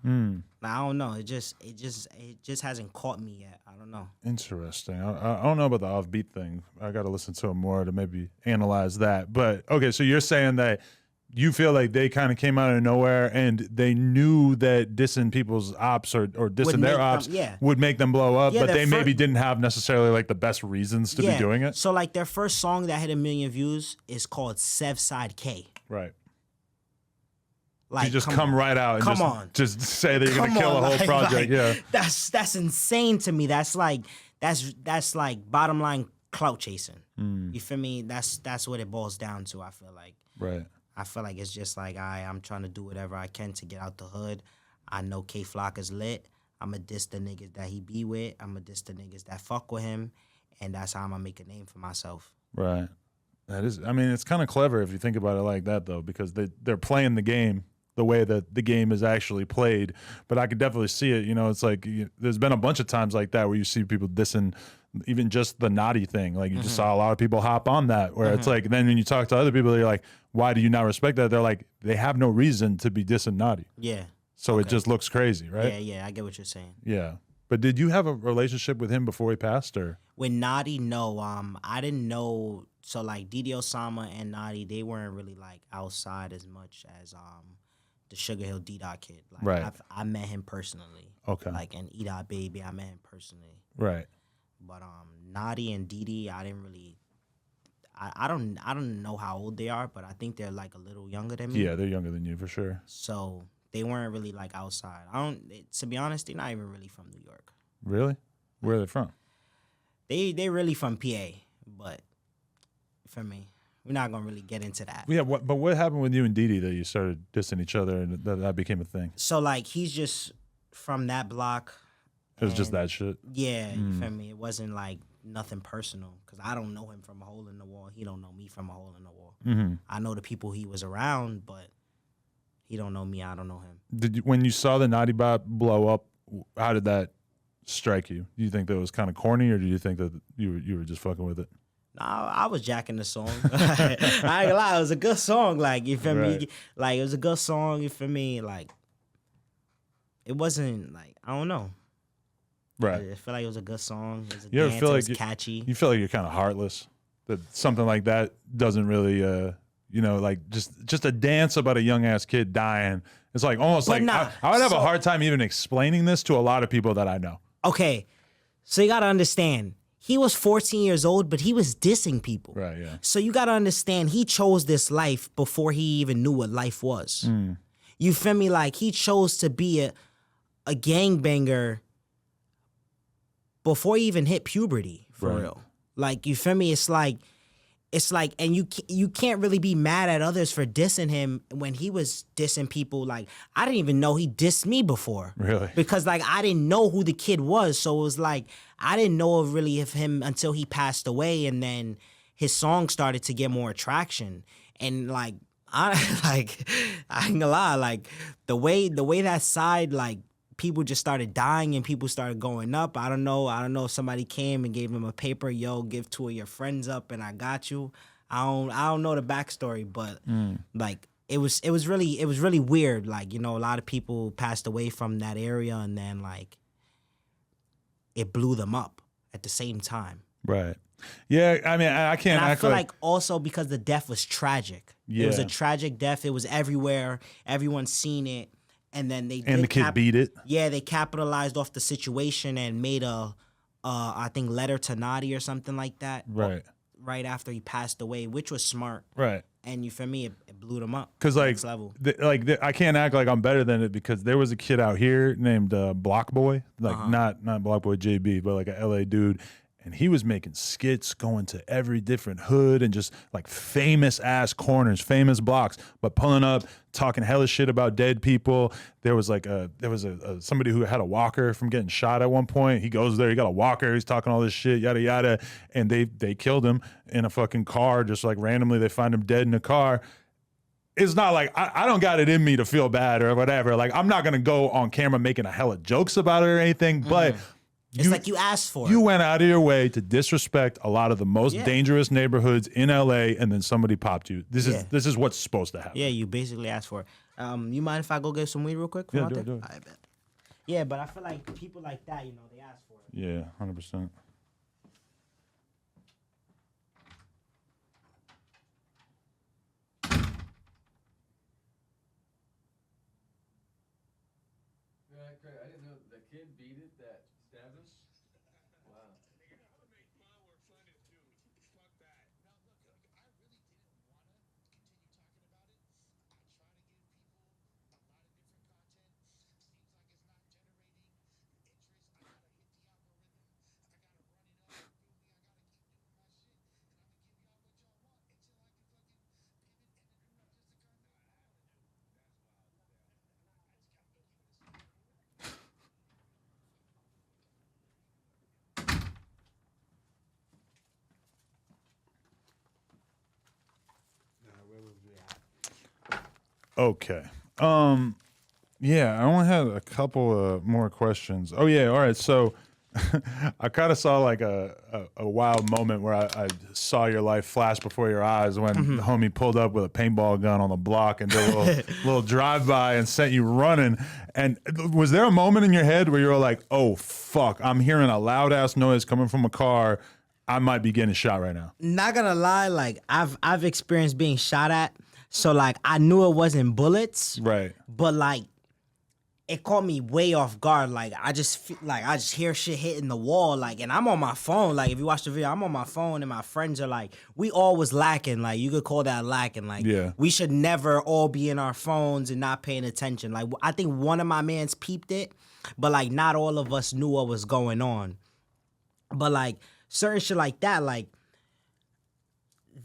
Speaker 2: Like, I don't know, it just hasn't caught me yet. I don't know.
Speaker 1: Interesting. I don't know about the offbeat thing. I got to listen to it more to maybe analyze that. But okay, so you're saying that you feel like they kind of came out of nowhere and they knew that dissing people's ops or dissing their ops would make them blow up, but they maybe didn't have necessarily like the best reasons to be doing it.
Speaker 2: So like their first song that hit 1 million views is called Sevside K.
Speaker 1: Right.
Speaker 2: Like,
Speaker 1: you just come right out and just say that you're going to kill a whole project. Yeah.
Speaker 2: That's insane to me. That's like bottom line clout chasing. You feel me? That's what it boils down to, I feel like.
Speaker 1: Right.
Speaker 2: I feel like it's just like I'm trying to do whatever I can to get out the hood. I know K Flock is lit. I'ma diss the niggas that he be with. I'ma diss the niggas that fuck with him. And that's how I'm gonna make a name for myself.
Speaker 1: Right. That is, I mean, it's kind of clever if you think about it like that, though, because they're playing the game the way that the game is actually played. But I could definitely see it. It's like there's been a bunch of times like that where you see people dissing even just the Notti thing. Like you just saw a lot of people hop on that where it's like, then when you talk to other people, you're like, why do you not respect that? They're like, they have no reason to be dissing Notti.
Speaker 2: Yeah.
Speaker 1: So it just looks crazy, right?
Speaker 2: Yeah, I get what you're saying.
Speaker 1: Yeah. But did you have a relationship with him before he passed, or?
Speaker 2: With Notti, no. I didn't know. So like DD Osama and Notti, they weren't really like outside as much as the Sugar Hill D Dot kid. Like
Speaker 1: Right.
Speaker 2: I met him personally.
Speaker 1: Okay.
Speaker 2: Like and E Dot Baby, I met him personally.
Speaker 1: Right.
Speaker 2: But Notti and DD, I didn't really. I don't know how old they are, but I think they're like a little younger than me.
Speaker 1: Yeah, they're younger than you for sure.
Speaker 2: So they weren't really like outside. To be honest, they're not even really from New York.
Speaker 1: Really? Where are they from?
Speaker 2: They really from PA, but for me, we're not gonna really get into that.
Speaker 1: Yeah, but what happened with you and Didi that you started dissing each other and that became a thing?
Speaker 2: So like he's just from that block.
Speaker 1: It was just that shit.
Speaker 2: Yeah, you feel me? It wasn't like nothing personal because I don't know him from a hole in the wall. He don't know me from a hole in the wall.
Speaker 1: Mm-hmm.
Speaker 2: I know the people he was around, but he don't know me. I don't know him.
Speaker 1: When you saw the Notti Bop blow up, how did that strike you? Do you think that was kind of corny, or do you think that you were just fucking with it?
Speaker 2: Nah, I was jacking the song. I ain't gonna lie, it was a good song. Like you feel me? Like it was a good song. You feel me? Like it wasn't like I don't know.
Speaker 1: Right.
Speaker 2: I feel like it was a good song. It was a
Speaker 1: You ever
Speaker 2: dance,
Speaker 1: feel
Speaker 2: it
Speaker 1: like
Speaker 2: was catchy.
Speaker 1: You feel like you're kind of heartless. That something like that doesn't really, like just a dance about a young ass kid dying. It's like almost
Speaker 2: But
Speaker 1: like
Speaker 2: nah,
Speaker 1: I would have a hard time even explaining this to a lot of people that I know.
Speaker 2: Okay, so you gotta understand. He was 14 years old, but he was dissing people.
Speaker 1: Right. Yeah.
Speaker 2: So you gotta understand. He chose this life before he even knew what life was. You feel me? Like he chose to be a gangbanger before he even hit puberty, for real. Like, you feel me? It's like, and you can't really be mad at others for dissing him when he was dissing people. Like, I didn't even know he dissed me before.
Speaker 1: Really?
Speaker 2: Because, like, I didn't know who the kid was. So it was like, I didn't know really of him until he passed away. And then his song started to get more attraction. And, like, I ain't gonna lie, like, the way that side, like, people just started dying and people started going up. I don't know if somebody came and gave him a paper, yo, give 2 of your friends up and I got you. I don't know the backstory, but like it was really weird. Like, you know, a lot of people passed away from that area and then like it blew them up at the same time.
Speaker 1: Right. Yeah, I mean, I can't
Speaker 2: And I
Speaker 1: act
Speaker 2: feel like also because the death was tragic.
Speaker 1: Yeah.
Speaker 2: It was a tragic death. It was everywhere. Everyone's seen it. And then the
Speaker 1: kid beat it.
Speaker 2: Yeah, they capitalized off the situation and made I think letter to Notti or something like that.
Speaker 1: Right.
Speaker 2: Right after he passed away, which was smart.
Speaker 1: Right.
Speaker 2: And you feel me, it blew them up.
Speaker 1: Because like,
Speaker 2: next level.
Speaker 1: I can't act like I'm better than it because there was a kid out here named Block Boy, like not Block Boy JB, but like a LA dude. And he was making skits going to every different hood and just like famous ass corners, famous blocks, but pulling up, talking hella shit about dead people. There was somebody who had a walker from getting shot at one point. He goes there, he got a walker, he's talking all this shit, yada yada, and they killed him in a fucking car, just like randomly they find him dead in a car. It's not like I don't got it in me to feel bad or whatever. Like I'm not gonna go on camera making a hella jokes about it or anything, but
Speaker 2: It's like you asked for
Speaker 1: you
Speaker 2: it.
Speaker 1: went out of your way to disrespect a lot of the most dangerous neighborhoods in LA, and then somebody popped you. This is what's supposed to happen.
Speaker 2: Yeah, you basically asked for it. You mind if I go get some weed real quick?
Speaker 1: Yeah, do it.
Speaker 2: I bet. Yeah, but I feel like people like that, you know, they ask for it.
Speaker 1: Yeah, 100%.
Speaker 3: I didn't know the kid beat it that stabbed us. Wow.
Speaker 1: Okay. Yeah, I only had a couple more questions. Oh yeah, all right. So I kind of saw like a wild moment where I saw your life flash before your eyes when the homie pulled up with a paintball gun on the block and did a little drive-by and sent you running. And was there a moment in your head where you were like, oh, fuck, I'm hearing a loud-ass noise coming from a car. I might be getting shot right now.
Speaker 2: Not gonna lie, like I've experienced being shot at. So like I knew it wasn't bullets.
Speaker 1: Right.
Speaker 2: But like it caught me way off guard. Like I just hear shit hitting the wall. Like, and I'm on my phone. Like if you watch the video, I'm on my phone, and my friends are like, we all was lacking. Like you could call that lacking. Like we should never all be in our phones and not paying attention. Like I think one of my mans peeped it, but like not all of us knew what was going on. But like certain shit like that, like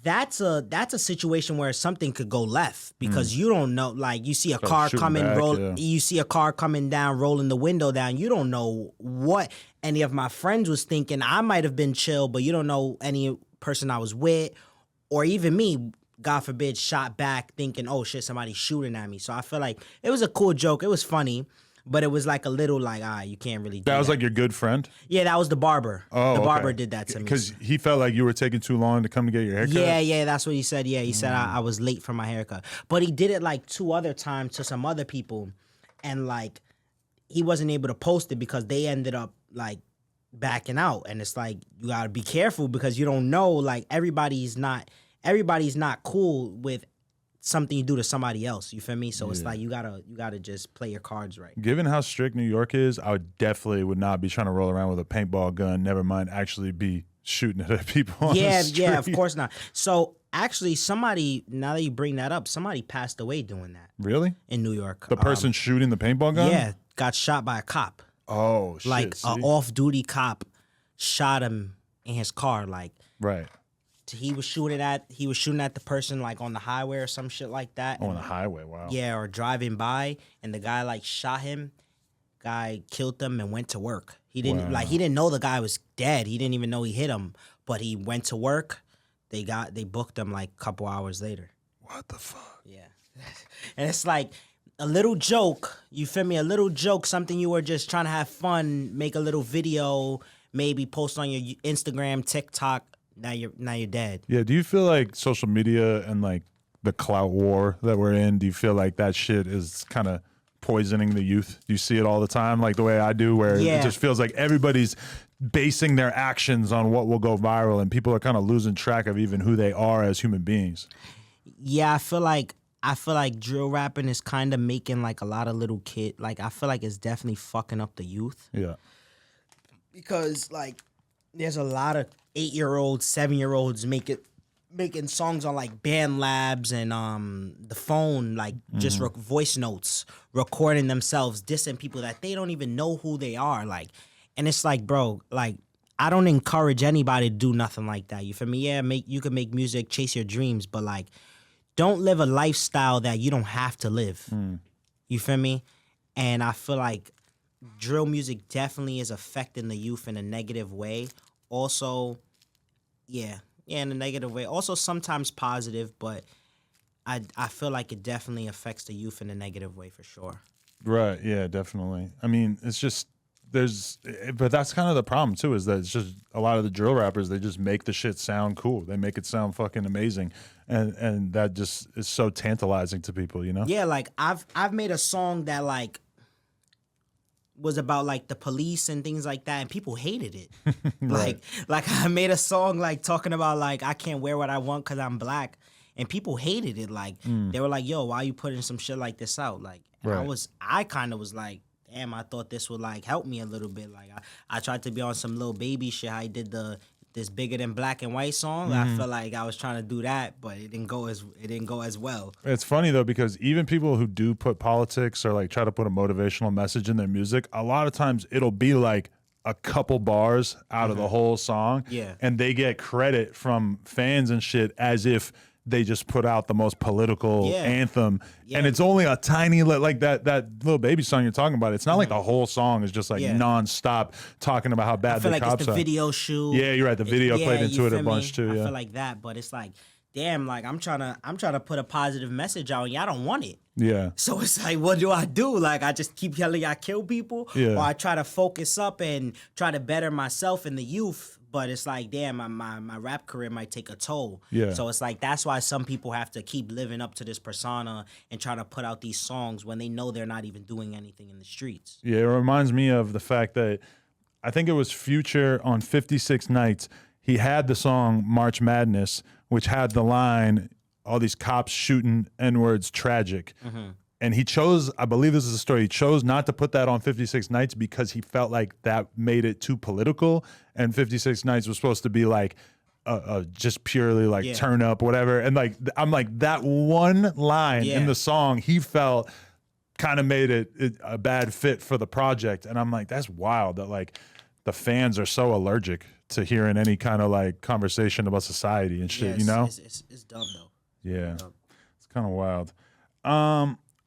Speaker 2: that's a situation where something could go left because you don't know. Like you see a car coming, you see a car coming down, rolling the window down. You don't know what any of my friends was thinking. I might have been chill, but you don't know any person I was with, or even me, God forbid, shot back thinking, oh shit, somebody's shooting at me. So I feel like it was a cool joke. It was funny. But it was like a little like, you can't really do that.
Speaker 1: That was like your good friend?
Speaker 2: Yeah, that was the barber.
Speaker 1: Oh,
Speaker 2: the barber did that to me.
Speaker 1: Because he felt like you were taking too long to come to get your haircut?
Speaker 2: Yeah, that's what he said. Yeah, he said I was late for my haircut. But he did it like 2 other times to some other people. And like, he wasn't able to post it because they ended up like backing out. And it's like, you gotta be careful because you don't know, like everybody's not cool with something you do to somebody else, you feel me? So it's like you gotta just play your cards right.
Speaker 1: Given how strict New York is, I would not be trying to roll around with a paintball gun, never mind actually be shooting at people on the street.
Speaker 2: Yeah, of course not. So actually somebody, now that you bring that up, somebody passed away doing that.
Speaker 1: Really?
Speaker 2: In New York.
Speaker 1: The person shooting the paintball gun?
Speaker 2: Yeah, got shot by a cop.
Speaker 1: Oh shit.
Speaker 2: Like an off-duty cop shot him in his car, like
Speaker 1: right.
Speaker 2: He was shooting at the person like on the highway or some shit like that.
Speaker 1: On the highway, wow.
Speaker 2: Yeah, or driving by, and the guy like shot him. Guy killed him and went to work. He didn't he didn't know the guy was dead. He didn't even know he hit him. But he went to work. They booked him like a couple hours later.
Speaker 1: What the fuck?
Speaker 2: Yeah. And it's like a little joke, you feel me? A little joke, something you were just trying to have fun, make a little video, maybe post on your Instagram, TikTok. Now you're dead.
Speaker 1: Yeah, do you feel like social media and like the clout war that we're in, do you feel like that shit is kind of poisoning the youth? Do you see it all the time like the way I do where it just feels like everybody's basing their actions on what will go viral and people are kind of losing track of even who they are as human beings?
Speaker 2: Yeah, I feel like drill rapping is kind of making like a lot of little kids, like I feel like it's definitely fucking up the youth.
Speaker 1: Yeah.
Speaker 2: Because like there's a lot of 8-year-olds, 7-year-olds making songs on like Band Labs and the phone, like just voice notes, recording themselves, dissing people that they don't even know who they are. Like, and it's like, bro, like I don't encourage anybody to do nothing like that. You feel me? Yeah, you can make music, chase your dreams, but like don't live a lifestyle that you don't have to live. You feel me? And I feel like drill music definitely is affecting the youth in a negative way. Also, in a negative way. Also, sometimes positive, but I feel like it definitely affects the youth in a negative way for sure.
Speaker 1: Right. Yeah, definitely. I mean, it's just but that's kind of the problem too, is that it's just a lot of the drill rappers, they just make the shit sound cool. They make it sound fucking amazing. And that just is so tantalizing to people, you know?
Speaker 2: Yeah, like I've made a song that like was about like the police and things like that, and people hated it.
Speaker 1: Right.
Speaker 2: like I made a song like talking about like I can't wear what I want because I'm black, and people hated it. Like they were like, "Yo, why are you putting some shit like this out?" Like I kind of was like, "Damn, I thought this would like help me a little bit." Like I tried to be on some Lil Baby shit. How he did this Bigger Than Black and White song. I felt like I was trying to do that, but it didn't go as well.
Speaker 1: It's funny though, because even people who do put politics or like try to put a motivational message in their music, a lot of times it'll be like a couple bars out of the whole song.
Speaker 2: Yeah.
Speaker 1: And they get credit from fans and shit as if they just put out the most political anthem. And it's only a tiny, like that Lil Baby song you're talking about. It's not like the whole song is just like nonstop talking about how bad the
Speaker 2: like
Speaker 1: cops
Speaker 2: it's the
Speaker 1: are.
Speaker 2: video shoot.
Speaker 1: Yeah, you're right. The video played into it a bunch too.
Speaker 2: I
Speaker 1: Yeah.
Speaker 2: feel like that, but it's like damn, like I'm trying to put a positive message out and y'all don't want it.
Speaker 1: Yeah.
Speaker 2: So it's like, what do I do? Like, I just keep yelling, I kill people?
Speaker 1: Yeah.
Speaker 2: Or I try to focus up and try to better myself in the youth. But it's like, damn, my rap career might take a toll.
Speaker 1: Yeah.
Speaker 2: So it's like, that's why some people have to keep living up to this persona and try to put out these songs when they know they're not even doing anything in the streets.
Speaker 1: Yeah, it reminds me of the fact that I think it was Future on 56 Nights. He had the song March Madness, which had the line, all these cops shooting N-words, tragic. And he chose, I believe this is a story, he chose not to put that on 56 Nights because he felt like that made it too political. And 56 Nights was supposed to be like, just purely like turn up, whatever. And like, I'm like, that one line in the song, he felt kind of made it a bad fit for the project. And I'm like, that's wild that like the fans are so allergic to hearing any kind of like conversation about society and shit, you know?
Speaker 2: It's dumb though.
Speaker 1: Yeah, it's kind of wild.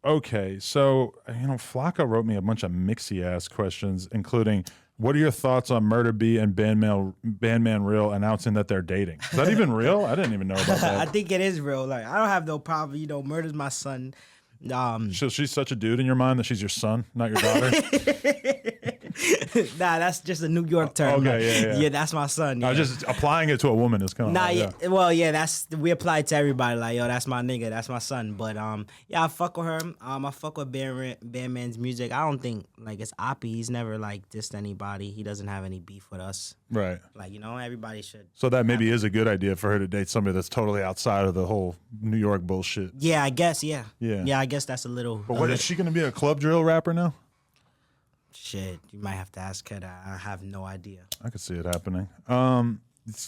Speaker 1: Okay, so, you know, Flocka wrote me a bunch of mixy-ass questions, including, what are your thoughts on Murda B and BandmanRill announcing that they're dating? Is that even real? I didn't even know about that.
Speaker 2: I think it is real. Like, I don't have no problem. You know, Murda's my son.
Speaker 1: So she's such a dude in your mind that she's your son, not your daughter?
Speaker 2: Nah, that's just a New York term.
Speaker 1: Okay,
Speaker 2: like, yeah, that's my son.
Speaker 1: I
Speaker 2: Yeah.
Speaker 1: was just applying it to a woman is kind of
Speaker 2: Nah,
Speaker 1: like,
Speaker 2: yeah. Well, yeah, we apply it to everybody. Like, yo, that's my nigga, that's my son. But yeah, I fuck with her. I fuck with Bandman's music. I don't think like it's Oppie. He's never like dissed anybody. He doesn't have any beef with us.
Speaker 1: Right.
Speaker 2: Like, you know, everybody should.
Speaker 1: So that maybe is a good idea for her to date somebody that's totally outside of the whole New York bullshit.
Speaker 2: Yeah, I guess. Yeah.
Speaker 1: Yeah.
Speaker 2: Yeah, I guess that's a little.
Speaker 1: But what, is she going to be a club drill rapper now?
Speaker 2: Shit, you might have to ask her that. I have no idea.
Speaker 1: I could see it happening.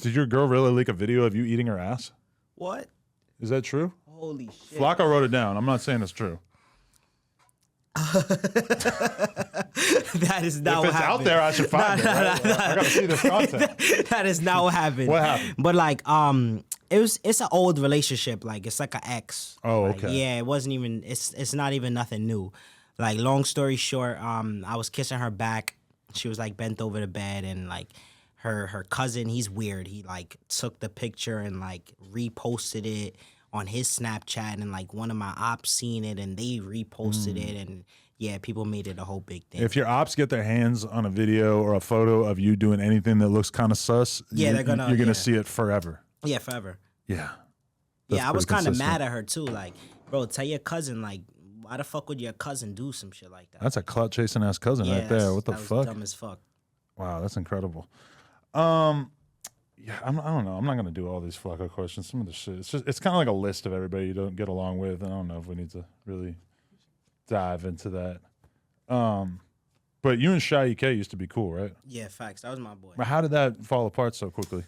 Speaker 1: Did your girl really leak a video of you eating her ass?
Speaker 2: What?
Speaker 1: Is that true?
Speaker 2: Holy shit.
Speaker 1: Flocka wrote it down. I'm not saying it's true.
Speaker 2: That is not
Speaker 1: If
Speaker 2: what
Speaker 1: it's
Speaker 2: happened.
Speaker 1: out there, I should find it. Right? I gotta see this content.
Speaker 2: That is not what happened.
Speaker 1: What happened?
Speaker 2: But like, it's an old relationship. Like, it's like an ex.
Speaker 1: Oh,
Speaker 2: Like,
Speaker 1: okay.
Speaker 2: yeah, it wasn't even. It's not even nothing new. Like, long story short, I was kissing her back. She was like bent over the bed, and like her cousin, he's weird. He like took the picture and like reposted it on his Snapchat, and like one of my ops seen it, and they reposted it, and yeah, people made it a whole big thing.
Speaker 1: If your ops get their hands on a video or a photo of you doing anything that looks kind of sus,
Speaker 2: Yeah,
Speaker 1: you're gonna
Speaker 2: yeah.
Speaker 1: see it forever.
Speaker 2: Yeah, forever.
Speaker 1: Yeah.
Speaker 2: Yeah, I was
Speaker 1: pretty
Speaker 2: kind of
Speaker 1: consistent.
Speaker 2: mad at her too. Like, bro, tell your cousin, like, why the fuck would your cousin do some shit like that?
Speaker 1: That's a clout chasing ass cousin
Speaker 2: Yeah,
Speaker 1: right there. What the
Speaker 2: that was
Speaker 1: fuck?
Speaker 2: dumb as fuck.
Speaker 1: Wow, that's incredible. Yeah, I don't know. I'm not gonna do all these Flocka questions. Some of the shit, it's kind of like a list of everybody you don't get along with. I don't know if we need to really dive into that. But you and Sha Ek used to be cool, right?
Speaker 2: Yeah, facts. That was my boy.
Speaker 1: But how did that fall apart so quickly?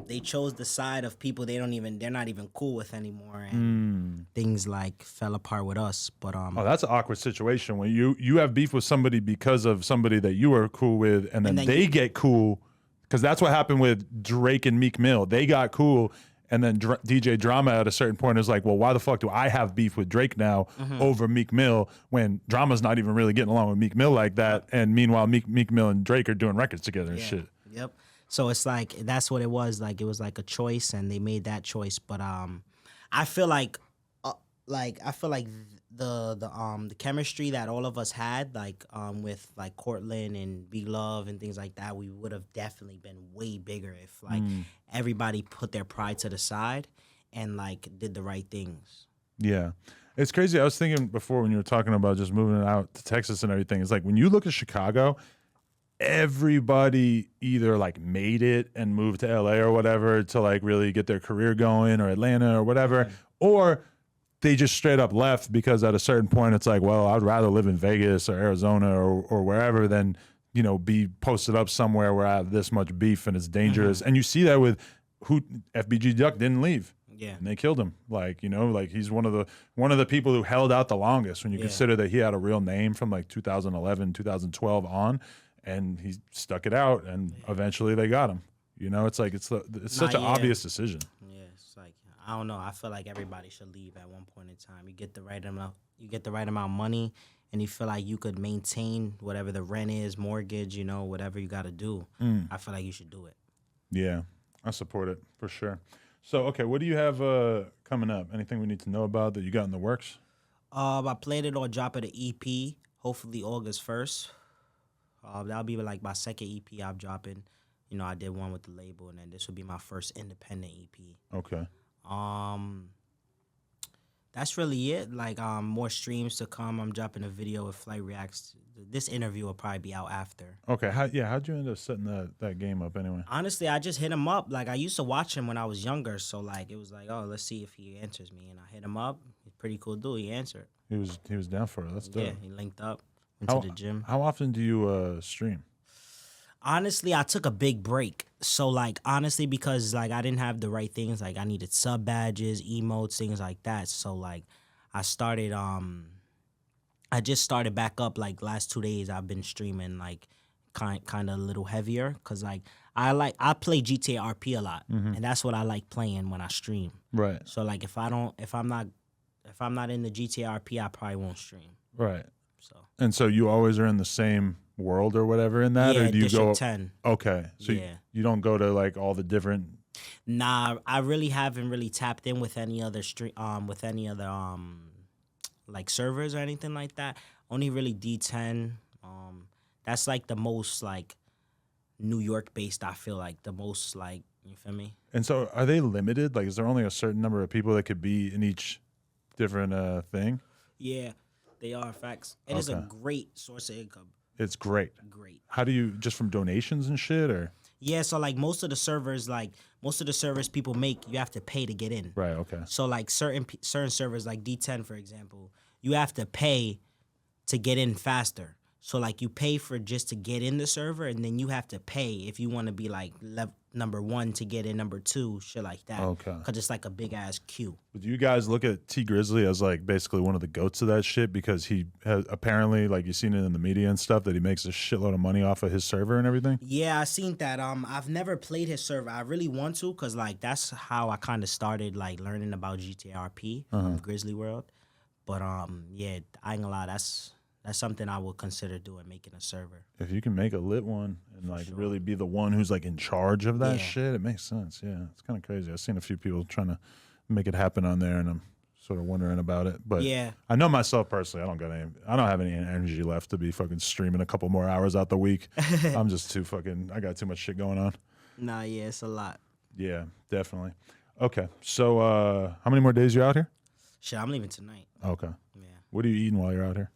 Speaker 2: They chose the side of people they're not even cool with anymore, and things like fell apart with us. But
Speaker 1: Oh, that's an awkward situation when you have beef with somebody because of somebody that you were cool with, and then they get cool, because that's what happened with Drake and Meek Mill. They got cool, and then DJ Drama at a certain point is like, well, why the fuck do I have beef with Drake now over Meek Mill when Drama's not even really getting along with Meek Mill like that, and meanwhile Meek Mill and Drake are doing records together and shit.
Speaker 2: Yep. So it's like, that's what it was. Like, it was like a choice, and they made that choice. But I feel like the chemistry that all of us had, like with like Cortland and Big Love and things like that, we would have definitely been way bigger if like everybody put their pride to the side and like did the right things.
Speaker 1: Yeah. It's crazy. I was thinking before when you were talking about just moving out to Texas and everything, it's like when you look at Chicago, everybody either like made it and moved to LA or whatever to like really get their career going, or Atlanta or whatever, or they just straight up left because at a certain point it's like, well, I'd rather live in Vegas or Arizona or wherever than, you know, be posted up somewhere where I have this much beef and it's dangerous. And you see that with FBG Duck didn't leave.
Speaker 2: Yeah.
Speaker 1: And they killed him. Like, you know, like he's one of the people who held out the longest when you consider that he had a real name from like 2011, 2012 on, and he stuck it out, and eventually they got him. You know, it's like it's such an obvious decision.
Speaker 2: Yeah, it's like, I don't know. I feel like everybody should leave at one point in time. You get the right amount of money, and you feel like you could maintain whatever the rent is, mortgage, you know, whatever you got to do. I feel like you should do it.
Speaker 1: Yeah. I support it for sure. So, okay, what do you have coming up? Anything we need to know about that you got in the works?
Speaker 2: I played it on dropping an EP, hopefully August 1st. That'll be like my second EP I'm dropping. You know, I did one with the label, and then this will be my first independent EP.
Speaker 1: Okay.
Speaker 2: That's really it. Like, more streams to come. I'm dropping a video with Flight Reacts. This interview will probably be out after.
Speaker 1: Okay. How'd you end up setting that game up anyway?
Speaker 2: Honestly, I just hit him up. Like, I used to watch him when I was younger, so like it was like, oh, let's see if he answers me. And I hit him up. He's a pretty cool dude. He answered.
Speaker 1: He was down for it. That's dope.
Speaker 2: Yeah, he linked up. Went to the gym.
Speaker 1: How often do you stream?
Speaker 2: Honestly, I took a big break. So, like, honestly, because, like, I didn't have the right things. Like, I needed sub badges, emotes, things like that. So, like, I started, I just started back up, like, last 2 days. I've been streaming, like, kind of a little heavier. Because, like, I play GTA RP a lot. And that's what I like playing when I stream.
Speaker 1: Right.
Speaker 2: So, like, if I'm not in the GTA RP, I probably won't stream.
Speaker 1: Right.
Speaker 2: So.
Speaker 1: And so you always are in the same world or whatever in that,
Speaker 2: Yeah,
Speaker 1: or do you
Speaker 2: District
Speaker 1: go
Speaker 2: 10.
Speaker 1: Okay, so
Speaker 2: Yeah.
Speaker 1: you don't go to like all the different.
Speaker 2: Nah, I really haven't really tapped in with any other like servers or anything like that. Only really D10. That's like the most like New York based. I feel like the most like, you feel me?
Speaker 1: And so are they limited? Like, is there only a certain number of people that could be in each different thing?
Speaker 2: Yeah, they are facts. It is a great source of income.
Speaker 1: It's great.
Speaker 2: Great.
Speaker 1: How do you, just from donations and shit, or?
Speaker 2: Yeah, so like most of the servers people make, you have to pay to get in.
Speaker 1: Right. Okay.
Speaker 2: So like certain servers like D10 for example, you have to pay to get in faster. So like you pay for just to get in the server, and then you have to pay if you want to be like number 1 to get in number 2, shit like that.
Speaker 1: Okay.
Speaker 2: Because it's like a big ass queue.
Speaker 1: But do you guys look at T Grizzly as like basically one of the goats of that shit, because he has apparently, like, you've seen it in the media and stuff, that he makes a shitload of money off of his server and everything?
Speaker 2: Yeah, I seen that. I've never played his server. I really want to, because like that's how I kind of started like learning about GTRP from Grizzly World. But yeah, I ain't gonna lie, that's something I would consider doing, making a server.
Speaker 1: If you can make a lit one and like really be the one who's like in charge of that
Speaker 2: Yeah.
Speaker 1: shit, it makes sense. Yeah, it's kind of crazy. I've seen a few people trying to make it happen on there, and I'm sort of wondering about it. But
Speaker 2: Yeah.
Speaker 1: I know myself personally, I don't have any energy left to be fucking streaming a couple more hours out the week. I'm just I got too much shit going on.
Speaker 2: Nah, yeah, it's a lot.
Speaker 1: Yeah, definitely. Okay, so how many more days you out here?
Speaker 2: Shit, I'm leaving tonight.
Speaker 1: Okay.
Speaker 2: Yeah.
Speaker 1: What are you eating while you're out here?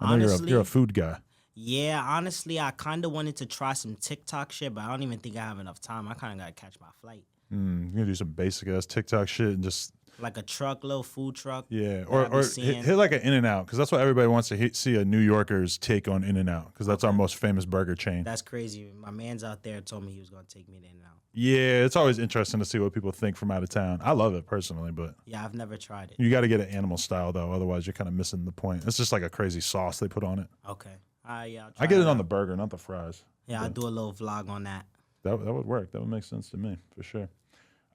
Speaker 1: I know
Speaker 2: Honestly,
Speaker 1: you're a food guy.
Speaker 2: Yeah, honestly, I kind of wanted to try some TikTok shit, but I don't even think I have enough time. I kind of got to catch my flight.
Speaker 1: You're gonna do some basic ass TikTok shit and just
Speaker 2: Like a truck, little food truck.
Speaker 1: yeah,
Speaker 2: that I be
Speaker 1: or
Speaker 2: seeing.
Speaker 1: hit like an In-N-Out, because that's what everybody wants to see, a New Yorker's take on In-N-Out, because that's our most famous burger chain.
Speaker 2: That's crazy. My man's out there told me he was going to take me in and out.
Speaker 1: Yeah, it's always interesting to see what people think from out of town. I love it personally, but
Speaker 2: Yeah, I've never tried it.
Speaker 1: you got to get it animal style though, otherwise you're kind of missing the point. It's just like a crazy sauce they put on it.
Speaker 2: Okay. Yeah, I'll
Speaker 1: I
Speaker 2: try
Speaker 1: get it on
Speaker 2: out.
Speaker 1: the burger, not the fries.
Speaker 2: Yeah, I'll do a little vlog on that.
Speaker 1: That would work. That would make sense to me for sure.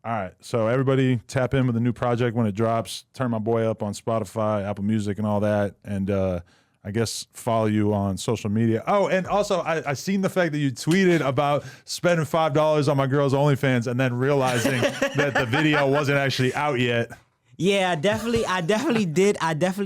Speaker 1: All right, so everybody tap in with a new project when it drops. Turn my boy up on Spotify, Apple Music, and all that. And I guess follow you on social media. Oh, and also I seen the fact that you tweeted about spending $5 on my girl's OnlyFans and then realizing that the video wasn't actually out yet.
Speaker 2: Yeah, I definitely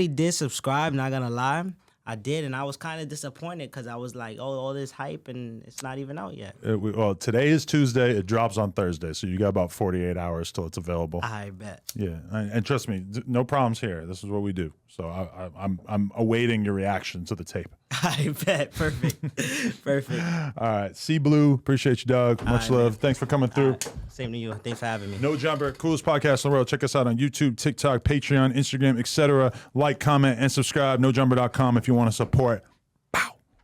Speaker 2: did subscribe, not gonna lie. I did, and I was kind of disappointed because I was like, oh, all this hype, and it's not even out yet.
Speaker 1: Well, today is Tuesday. It drops on Thursday, so you got about 48 hours till it's available.
Speaker 2: I bet.
Speaker 1: Yeah, and trust me, no problems here. This is what we do. So I'm awaiting your reaction to the tape.
Speaker 2: I bet. Perfect. Perfect.
Speaker 1: All right, C Blu, appreciate you, Doug. Much
Speaker 2: right,
Speaker 1: love.
Speaker 2: man.
Speaker 1: Thanks for coming through.
Speaker 2: Same to you. Thanks for having me.
Speaker 1: No Jumper, coolest podcast in the world. Check us out on YouTube, TikTok, Patreon, Instagram, etc. Like, comment, and subscribe. NoJumper.com if you want to support.